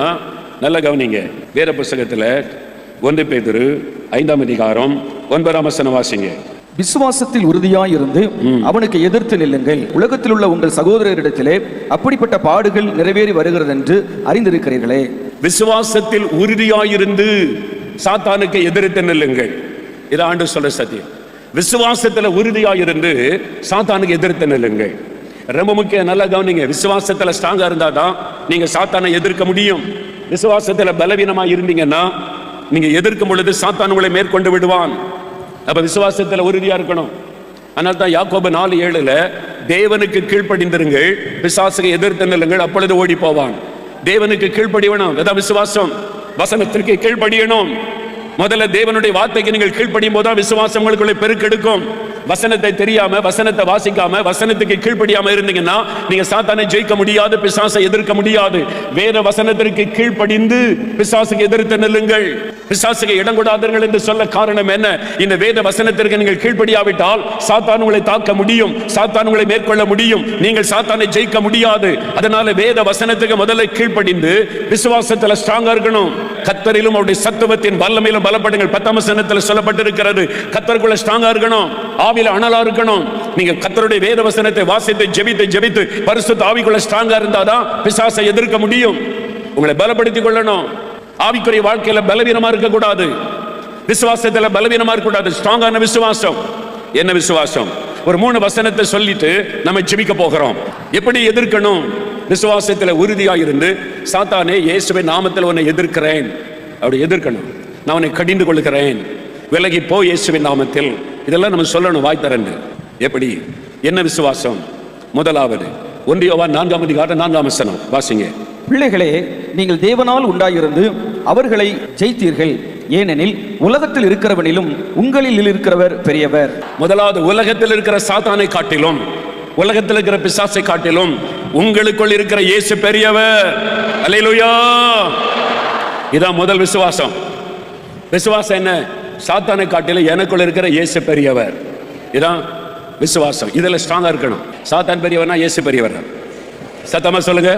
நல்ல கவனிங்க. வேத புஸ்தகத்துல 1 பேதுரு 5ஆம் அதிகாரம் 9ஆம் வசனம் வாசிங்க. விசுவாசத்தில் உறுதியாயிருந்து அவனுக்கு எதிர்த்து நில்லுங்கள். உலகத்தில் உள்ள உங்கள் சகோதரரிடத்திலே அப்படிப்பட்ட பாடுகள் நிறைவேறி வருகிறது என்று அறிந்திருக்கிறீர்களே. விசுவாசத்தில் உறுதியாயிருந்து சாத்தானுக்கு எதிர்த்து நில்லுங்கள். இது ஆண்டு சொல்ற சத்தியம். விசுவாசத்துல உறுதியாயிருந்து சாத்தானுக்கு எதிர்த்து நில்லுங்கள். ரொம்ப முக்கியம், நல்லா கவனிங்க. விசுவாசத்துல ஸ்ட்ராங்கா இருந்தாதான் நீங்க சாத்தானை எதிர்க்க முடியும். விசுவாசத்துல பலவீனமா இருந்தீங்கன்னா நீங்க எதிர்க்கும் பொழுது சாத்தான் உங்களை மேற்கொண்டு விடுவான். அப்ப விசுவாசத்துல உறுதியா இருக்கணும். அதனால தான் யாக்கோபு 4:7 தேவனுக்கு கீழ்ப்படிந்திருங்கள், பிசாசுக்கு எதிர்த்து நில்லுங்கள், அப்பொழுது ஓடி போவான். தேவனுக்கு கீழ்ப்படியணும், அதான் விசுவாசம். வசனத்திற்கு கீழ்ப்படியணும். முதல்ல தேவனுடைய வார்த்தைக்கு நீங்கள் கீழ்ப்படியும் போதுதான் விசுவாசம் உங்களுக்குள்ளே பெருக்கெடுக்கும். வசனத்தை தெரியாம, வசனத்தை வாசிக்காம, வசனத்துக்கு கீழ்ப்படியாம இருந்தீங்கன்னா நீங்க சாத்தானை ஜெயிக்க முடியாது, பிசாசை எதிர்க்க முடியாது. வேத வசனத்திற்கு கீழ்ப்படிந்து பிசாசுக்கு எதிர்த்து நில்லுங்கள். பிசாசுக்கு இடம் கொடாதீர்கள் என்று சொல்ல காரணம் என்ன? இந்த வேத வசனத்திற்கு நீங்கள் கீழ்ப்படியாவிட்டால் சாத்தான் உங்களை தாக்க முடியும், சாத்தான் உங்களை மேற்கொள்ள முடியும், நீங்கள் சாத்தானை ஜெயிக்க முடியாது. அதனால வேத வசனத்துக்கு முதல்ல கீழ்ப்படிந்து விசுவாசத்துல ஸ்ட்ராங்கா இருக்கணும். கர்த்தரிலும் அவருடைய சத்துவத்தின் வல்லமையிலும் பலப்படுங்கள். 10ஆம் வசனத்தில் சொல்லப்பட்டிருக்கிறது. கர்த்தருக்குள்ள ஸ்ட்ராங்கா இருக்கணும், ஆவியில அனலா இருக்கணும். நீங்க கர்த்தருடைய வேத வசனத்தை வாசித்து ஜெபித்து பரிசுத்த ஆவிக்குள்ள ஸ்ட்ராங்கா இருந்தாதான் பிசாசை எதிர்க்க முடியும். உங்களை பலப்படுத்திக் கொள்ளணும். ஆவிக்குரிய வாழ்க்கையில பலவீனமா இருக்க கூடாது, விசுவாசத்துல பலவீனமா இருக்க கூடாது. ஸ்ட்ராங்கான விசுவாசம். என்ன விசுவாசம்? ஒரு 3 வசனத்தை சொல்லிட்டு நம்ம ஜெபிக்க போகிறோம். எப்படி எதிர்க்கணும்? விசுவாசத்தில் உறுதியாயிருந்து சாத்தானே இயேசுவின் நாமத்தில் உன்னை எதிர்க்கிறேன், அப்படி எதிர்க்கணும். நான் உன்னை கடிந்து கொள்கிறேன், விலகி போ இயேசுவின் நாமத்தில். இதெல்லாம் நம்ம சொல்லணும் வாய் திறந்து. எப்படி, என்ன விசுவாசம்? முதலாவது 1 யோவான் 4:4 வாசிங்க. பிள்ளைகளே, நீங்கள் தேவனால் உண்டாயிருந்து அவர்களை ஜெயித்தீர்கள், ஏனெனில் உலகத்தில் இருக்கிறவனிலும் உங்களில் இருக்கிறவர் பெரியவர். முதலாவது, உலகத்தில் இருக்கிற சாத்தானை காட்டிலும், உலகத்தில் இருக்கிற பிசாசை காட்டிலும் உங்களுக்குள் இருக்கிற இயேசு பெரியவர். அல்லேலூயா. இதான் முதல் விசுவாசம். விசுவாசம் என்ன? சாத்தானை காட்டிலும் எனக்குள்ள இருக்கிற இயேசு பெரியவர். இதான் விசுவாசம். இதுல ஸ்ட்ராங்கா இருக்கணும். சாத்தான் பெரியவர்னா இயேசு பெரியவர். சத்தமா சொல்லுங்க.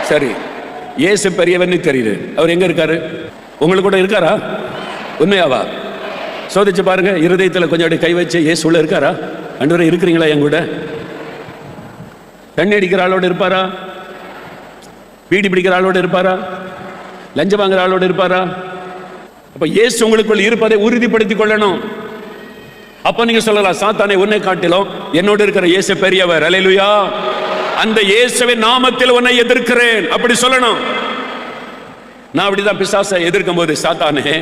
சரி, இயேசு பெரியவர்னு தெரியுது. அவர் எங்க இருக்காரு? உங்களுக்கு கூட இருக்காரா? உண்மையாவா? சோதிச்சு பாருங்க. இருதயத்தில் கொஞ்சம் அப்படி கை வச்சு இயேசு உள்ள இருக்காரா? ஆண்டவரே இருக்கிறீங்களா என் கூட? தண்ணி அடிக்கிற ஆளோடு இருப்பாரா? பீடி பிடிக்கிற ஆளோடு இருப்பாரா? லஞ்சம் வாங்குற ஆளோடு இருப்பாரா? அப்ப இயேசு உங்களுக்குள் இருப்பதை உறுதிப்படுத்திக் கொள்ளணும். அப்ப நீங்க சொல்லலாம், சாத்தானை உன்னை காட்டிலும் என்னோடு இருக்கிற இயேசு பெரியவர். அல்லேலூயா. அந்த இயேசுவின் நாமத்தில் உன்னை எதிர்க்கிறேன், அப்படி சொல்லணும். நான் அப்படிதான் பிசாசை எதிர்க்கும் போது, சாத்தானே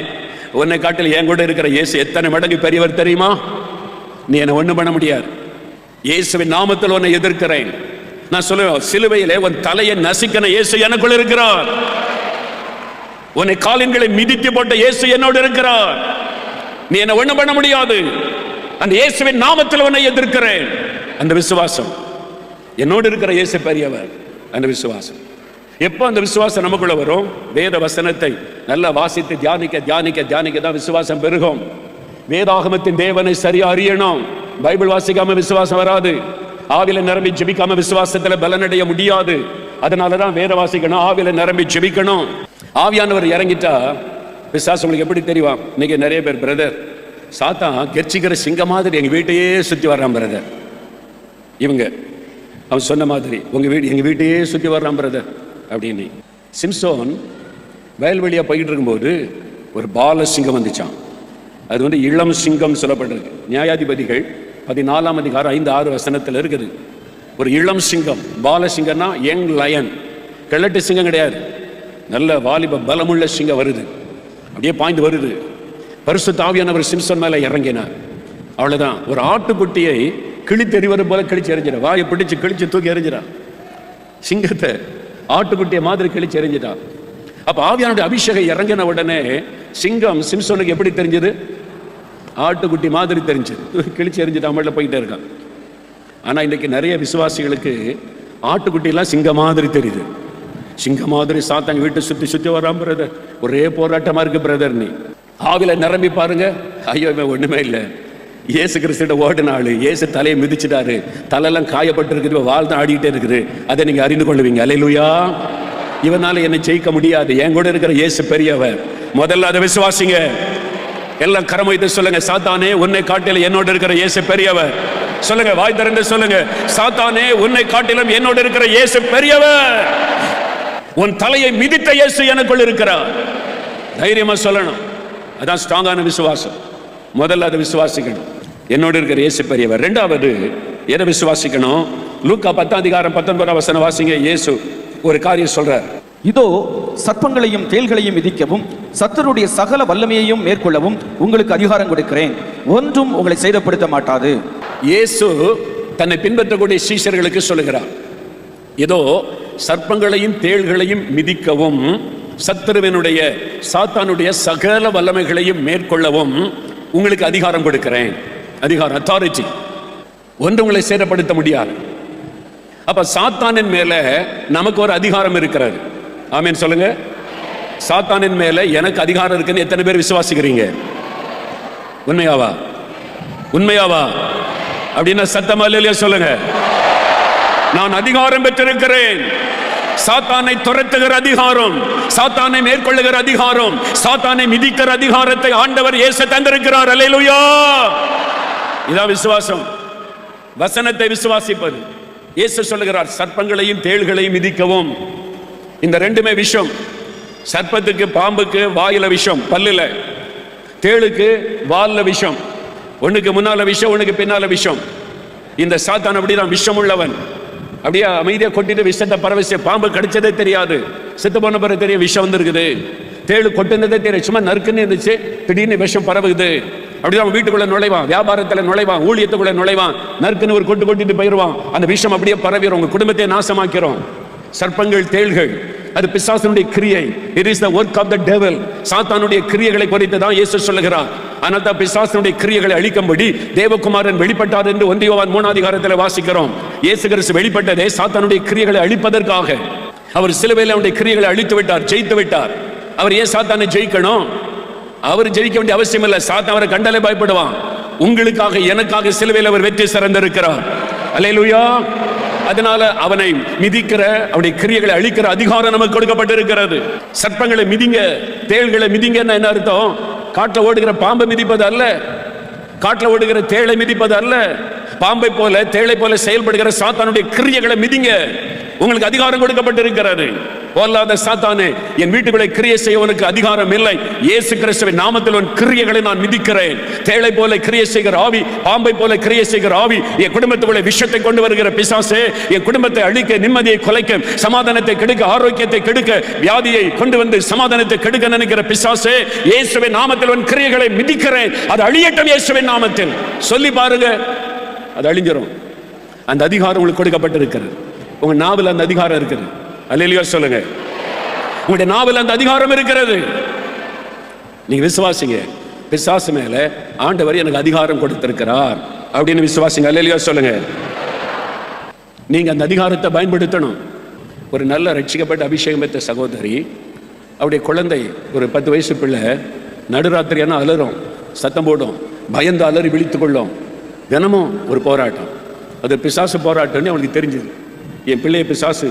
உன்னை காட்டில் என் கூட இருக்கிற இயேசு எத்தனை மடங்கு பெரியவர் தெரியுமா? நீ என்னை ஒண்ணும் பண்ண முடியாது. இயேசுவின் நாமத்தில் உன்னை எதிர்க்கிறேன். நான் சொல்லுவேன், சிலுவையிலே உன் தலையை நசிக்கன இயேசு எனக்குள் இருக்கிறார். உன்னை காலின்களை மிதித்து போட்ட இயேசு என்னோடு இருக்கிறார். நீ என்ன ஒண்ணும் பண்ண முடியாது. அந்த இயேசுவின் நாமத்தில் உன்னை எதிர்க்கிறேன். அந்த விசுவாசம், என்னோடு இருக்கிற இயேசு பெரியவர், அந்த விசுவாசம். எப்போ அந்த விசுவாசம் நமக்குள்ள வரும்? வேத வசனத்தை நல்லா வாசித்து தியானிக்க தியானிக்க தியானிக்க தான் விசுவாசம் பெருகும். வேதாகமத்தின் தேவனை சரியா அறியணும். பைபிள் வாசிக்காம விசுவாசம் வராது. ஆவில நிரம்பி ஜெபிக்காம விசுவாசத்துல பலனடைய முடியாது. அதனாலதான் வேத வாசிக்கணும், ஆவில நிரம்பி ஜெபிக்கணும். ஆவியானவர் இறங்கிட்டா விசுவாசம் உங்களுக்கு எப்படி தெரியும்? இன்னைக்கு நிறைய பேர், பிரதர் சாத்தான் கெர்ச்சிக்கிற சிங்க மாதிரி எங்க வீட்டையே சுத்தி வர்றான் பிரதர். இவங்க அவன் சொன்ன மாதிரி எங்க வீட்டையே சுத்தி வர்றான் பிரதர் அப்படின்னு. சிம்சோன் வயல்வெளியா போயிட்டு இருக்கும்போது ஒரு பால சிங்கம் வந்துச்சான். அது இளம் சிங்கம் சொல்லப்பட்டிருக்கு. நியாயாதிபதிகள் 14ஆம் அதிகாரம் 5-6 வசனத்தில் இருக்குது. ஒரு இளம் சிங்கம், பால சிங்கம்னா யங் லயன், கிழட்டு சிங்கம் கிடையாது. நல்ல வாலிப பலமுள்ள சிங்கம் வருது, அப்படியே பாய்ந்து வருது. பரிசுத்த ஆவியானவர் சிம்சோன் மேல இறங்கினார். அவ்வளவுதான். ஒரு ஆட்டுக்குட்டியை கிழித்து எறிவது போல கிழிச்சு எறிஞ்சிடா, வாயை பிடிச்சு கிழிச்சு தூக்கி எறிஞ்சிடா. சிங்கத்தை ஆட்டுக்குட்டியை மாதிரி கிழிச்சு எறிஞ்சிட்டான். அப்ப ஆவியானுடைய அபிஷேகம் இறங்கின உடனே சிங்கம் சிம்சோனுக்கு எப்படி தெரிஞ்சது? ஆட்டுக்குட்டி மாதிரி தெரிஞ்சது. கிழிச்சு எறிஞ்சிட்டு அவங்கள போயிட்டே இருக்கான். ஆனா இன்னைக்கு நிறைய விசுவாசிகளுக்கு ஆட்டுக்குட்டி எல்லாம் சிங்கம் மாதிரி தெரியுது. சிங்கம் மாதிரி சாத்தாங்க வீட்டை சுத்தி சுத்தி வரான் பிரதர். ஒரே போராட்டமா இருக்கு பிரதர். நீ ஆவில நிரம்பி பாருங்க. ஐயோ ஒண்ணுமே இல்லை. இயேசு கிறிஸ்துட ஓடினாள். இயேசு தலையை மிதிச்சிட்டாரு, தலையெல்லாம் காயப்பட்டு இருக்குது, வாழ் தான் ஆடிக்கிட்டே இருக்குது. அதை நீங்க அறிந்து கொள்வீங்க. அல்லேலூயா. இவனால என்னை ஜெயிக்க முடியாது. என் கூட இருக்கிற இயேசு பெரியவர். முதல்ல அதை விசுவாசிங்க. எல்லாம் கரம் வைத்து சொல்லுங்க, சாத்தானே உன்னை காட்டிலும் என்னோடு இருக்கிற இயேசு பெரியவர். சொல்லுங்க, வாய் திறந்து சொல்லுங்க, சாத்தானே உன்னை காட்டிலும் என்னோடு இருக்கிற இயேசு பெரியவர். உன் தலையை மிதித்த இயேசு எனக்குள் இருக்கிறார். தைரியமா சொல்லணும். அதான் ஸ்ட்ராங்கான விசுவாசம். முதல்ல அதை விசுவாசிக்கணும், என்னோடு இருக்கிற இயேசு பெரியவர். இரண்டாவது எதை விசுவாசிக்கணும்? லூக்கா 10ஆம் அதிகாரம் 19ஆம் வசனம் வாசிங்க. இயேசு ஒரு காரியம் சொல்றார். இதோ சர்ப்பங்களையும் தேள்களையும் மிதிக்கவும் சத்துருடைய சகல வல்லமையையும் மேற்கொள்ளவும் உங்களுக்கு அதிகாரம் கொடுக்கிறேன், ஒன்றும் உங்களை சேதப்படுத்த மாட்டாது. இயேசு தன்னை பின்பற்றக்கூடிய சீஷர்களுக்கு சொல்லுகிறார், இதோ சர்ப்பங்களையும் தேள்களையும் மிதிக்கவும் சத்துருவினுடைய சாத்தானுடைய சகல வல்லமைகளையும் மேற்கொள்ளவும் உங்களுக்கு அதிகாரம் கொடுக்கிறேன். அதிகாரம், அத்தாரிட்டி. ஒன்று உங்களை சேதப்படுத்த முடியாது. அப்ப சாத்தானின் மேல நமக்கு ஒரு அதிகாரம் இருக்கிறது. ஆமென் சொல்லுங்க. சாத்தானின் மேல எனக்கு அதிகாரம் இருக்குன்னு எத்தனை பேர் விசுவாசிக்கிறீங்க? உண்மையாவா? உண்மையாவா? அப்படின்னா சத்தமா இல்லையா சொல்லுங்க. நான் அதிகாரம் பெற்றிருக்கிறேன். சாத்தானை துரத்துகிற அதிகாரம், சாத்தானை மேற்கொள்ளுகிற அதிகாரம், சாத்தானை மிதிக்கிற அதிகாரத்தை ஆண்டவர் இயேசு தந்திருக்கிறார். அல்லேலூயா. இதான் விசுவாசம், வசனத்தை விசுவாசிப்பது. இயேசு சொல்லுகிறார், சர்ப்பங்களையும் தேள்களையும் மிதிக்கவும். இந்த ரெண்டுமே விஷம். சர்ப்பத்துக்கு பாம்புக்கு வாயில விஷம், பல்லுல. தேளுக்கு வால்ல விஷம். ஒண்ணுக்கு முன்னால விஷம், ஒண்ணுக்கு பின்னால விஷம். இந்த சாத்தான் அப்படிதான் விஷம் உள்ளவன். அப்படியே அமைதியா கொட்டிட்டு விஷத்தை பரவசிய பாம்பு கடிச்சதே தெரியாது, செத்து போன பிறகு தெரியும் விஷம் வந்திருக்குது. தேழு கொட்டினதே தெரியும், சும்மா நறுக்குன்னு இருந்துச்சு, திடீர்னு விஷம் பரவுகுது. அப்படிதான் வீட்டுக்குள்ள நுழைவான், வியாபாரத்துல நுழைவான், ஊழியத்துக்குள்ள நுழைவான், நறுக்குன்னு ஒரு கொட்டிட்டு போயிடுவான். அந்த விஷம் அப்படியே பரவிடும், உங்க குடும்பத்தை நாசமாக்கிறோம். சர்ப்பங்கள், தேள்கள், அது பிசாசனுடைய கிரியை. It is the work of the devil. சாத்தானுடைய கிரியைகளை குறித்து தான் இயேசு சொல்லுகிறார். ஆனால் தான் பிசாசனுடைய கிரியைகளை அழிக்கும்படி தேவகுமாரன் வெளிப்பட்டார் என்று 1 யோவான் 3 அதிகாரத்தில் வாசிக்கிறோம். இயேசு கிறிஸ்து வெளிப்பட்டதே சாத்தானுடைய கிரியைகளை அழிப்பதற்காக. அவர் சிலுவையில் அவருடைய கிரியைகளை அழித்து விட்டார், ஜெயித்து விட்டார். அவர் ஏன் சாத்தானை ஜெயிக்கணும்? அவர் ஜெயிக்க வேண்டிய அவசியம் இல்லை. சாத்தான் அவரை கண்டாலே பயப்படுவான். உங்களுக்காக, எனக்காக சிலுவையில் அவர் வெற்றி சிறந்திருக்கிறார். அல்லேலூயா. அதனால அவனை மிதிக்கிற, அவருடைய கிரியைகளை அழிக்கிற அதிகாரம் நமக்கு கொடுக்கப்பட்டிருக்கிறது. சர்ப்பங்களை மிதிங்க, தேள்களை மிதிங்கன்னா என்ன அர்த்தம்? காட்டில் ஓடுகிற பாம்பை மிதிப்பது அல்ல, காட்டில் ஓடுகிற தேளை மிதிப்பது அல்ல. பாம்பை போல, தேளை போல செயல்படுகிற சாத்தானுடைய கிரியைகளை மிதிங்க. உங்களுக்கு அதிகாரம் கொடுக்கப்பட்டிருக்கிறது. போலாத சாத்தானே, என் வீட்டுக்குள்ளே கிரியை செய்ய உனக்கு அதிகாரம் இல்லை. இயேசு கிறிஸ்துவின் நாமத்தில் உன் கிரியைகளை நான் மிதிக்கிறேன். தேளை போல கிரியை செய்கிற ஆவி, பாம்பை போல கிரியை செய்கிற ஆவி, என் குடும்பத்துக்குள்ளே விஷத்தை கொண்டு வருகிற பிசாசே, என் குடும்பத்தை அழிக்க, நிம்மதியை குலைக்க, சமாதானத்தை கெடுக்க, ஆரோக்கியத்தை கெடுக்க, வியாதியை கொண்டு வந்து சமாதானத்தை கெடுக்க நினைக்கிற பிசாசே, இயேசுவின் நாமத்தில் உன் கிரியைகளை மிதிக்கிறேன். அது அழியட்டும் இயேசுவின் நாமத்தில். சொல்லி பாருங்க, அது அழிஞ்சிரும். அந்த அதிகாரம் உங்களுக்கு கொடுக்கப்பட்டிருக்கிறது. உங்க நாவில் அந்த அதிகாரம் இருக்குது. அல்லேலூயா சொல்லுங்க. உங்களுடைய நாவில் அந்த அதிகாரம் இருக்கிறது. நீங்க விசுவாசிங்க. பிசாசு மேல ஆண்டவர் எனக்கு அதிகாரம் கொடுத்திருக்கிறார் அப்படின்னு விசுவாசிங்க. அல்லேலூயா சொல்லுங்க. நீங்க அந்த அதிகாரத்தை பயன்படுத்தணும். ஒரு நல்ல ரட்சிக்கப்பட்ட அபிஷேகம் பெற்ற சகோதரி, அவருடைய குழந்தை ஒரு 10 வயசு பிள்ளை, நடுராத்திரியான அலறும், சத்தம் போடும், பயந்து அலறி விழித்துக் கொள்ளும். தினமும் ஒரு போராட்டம். அது பிசாசு போராட்டம்னு அவனுக்கு தெரிஞ்சது. என் பிள்ளைய பிசாசு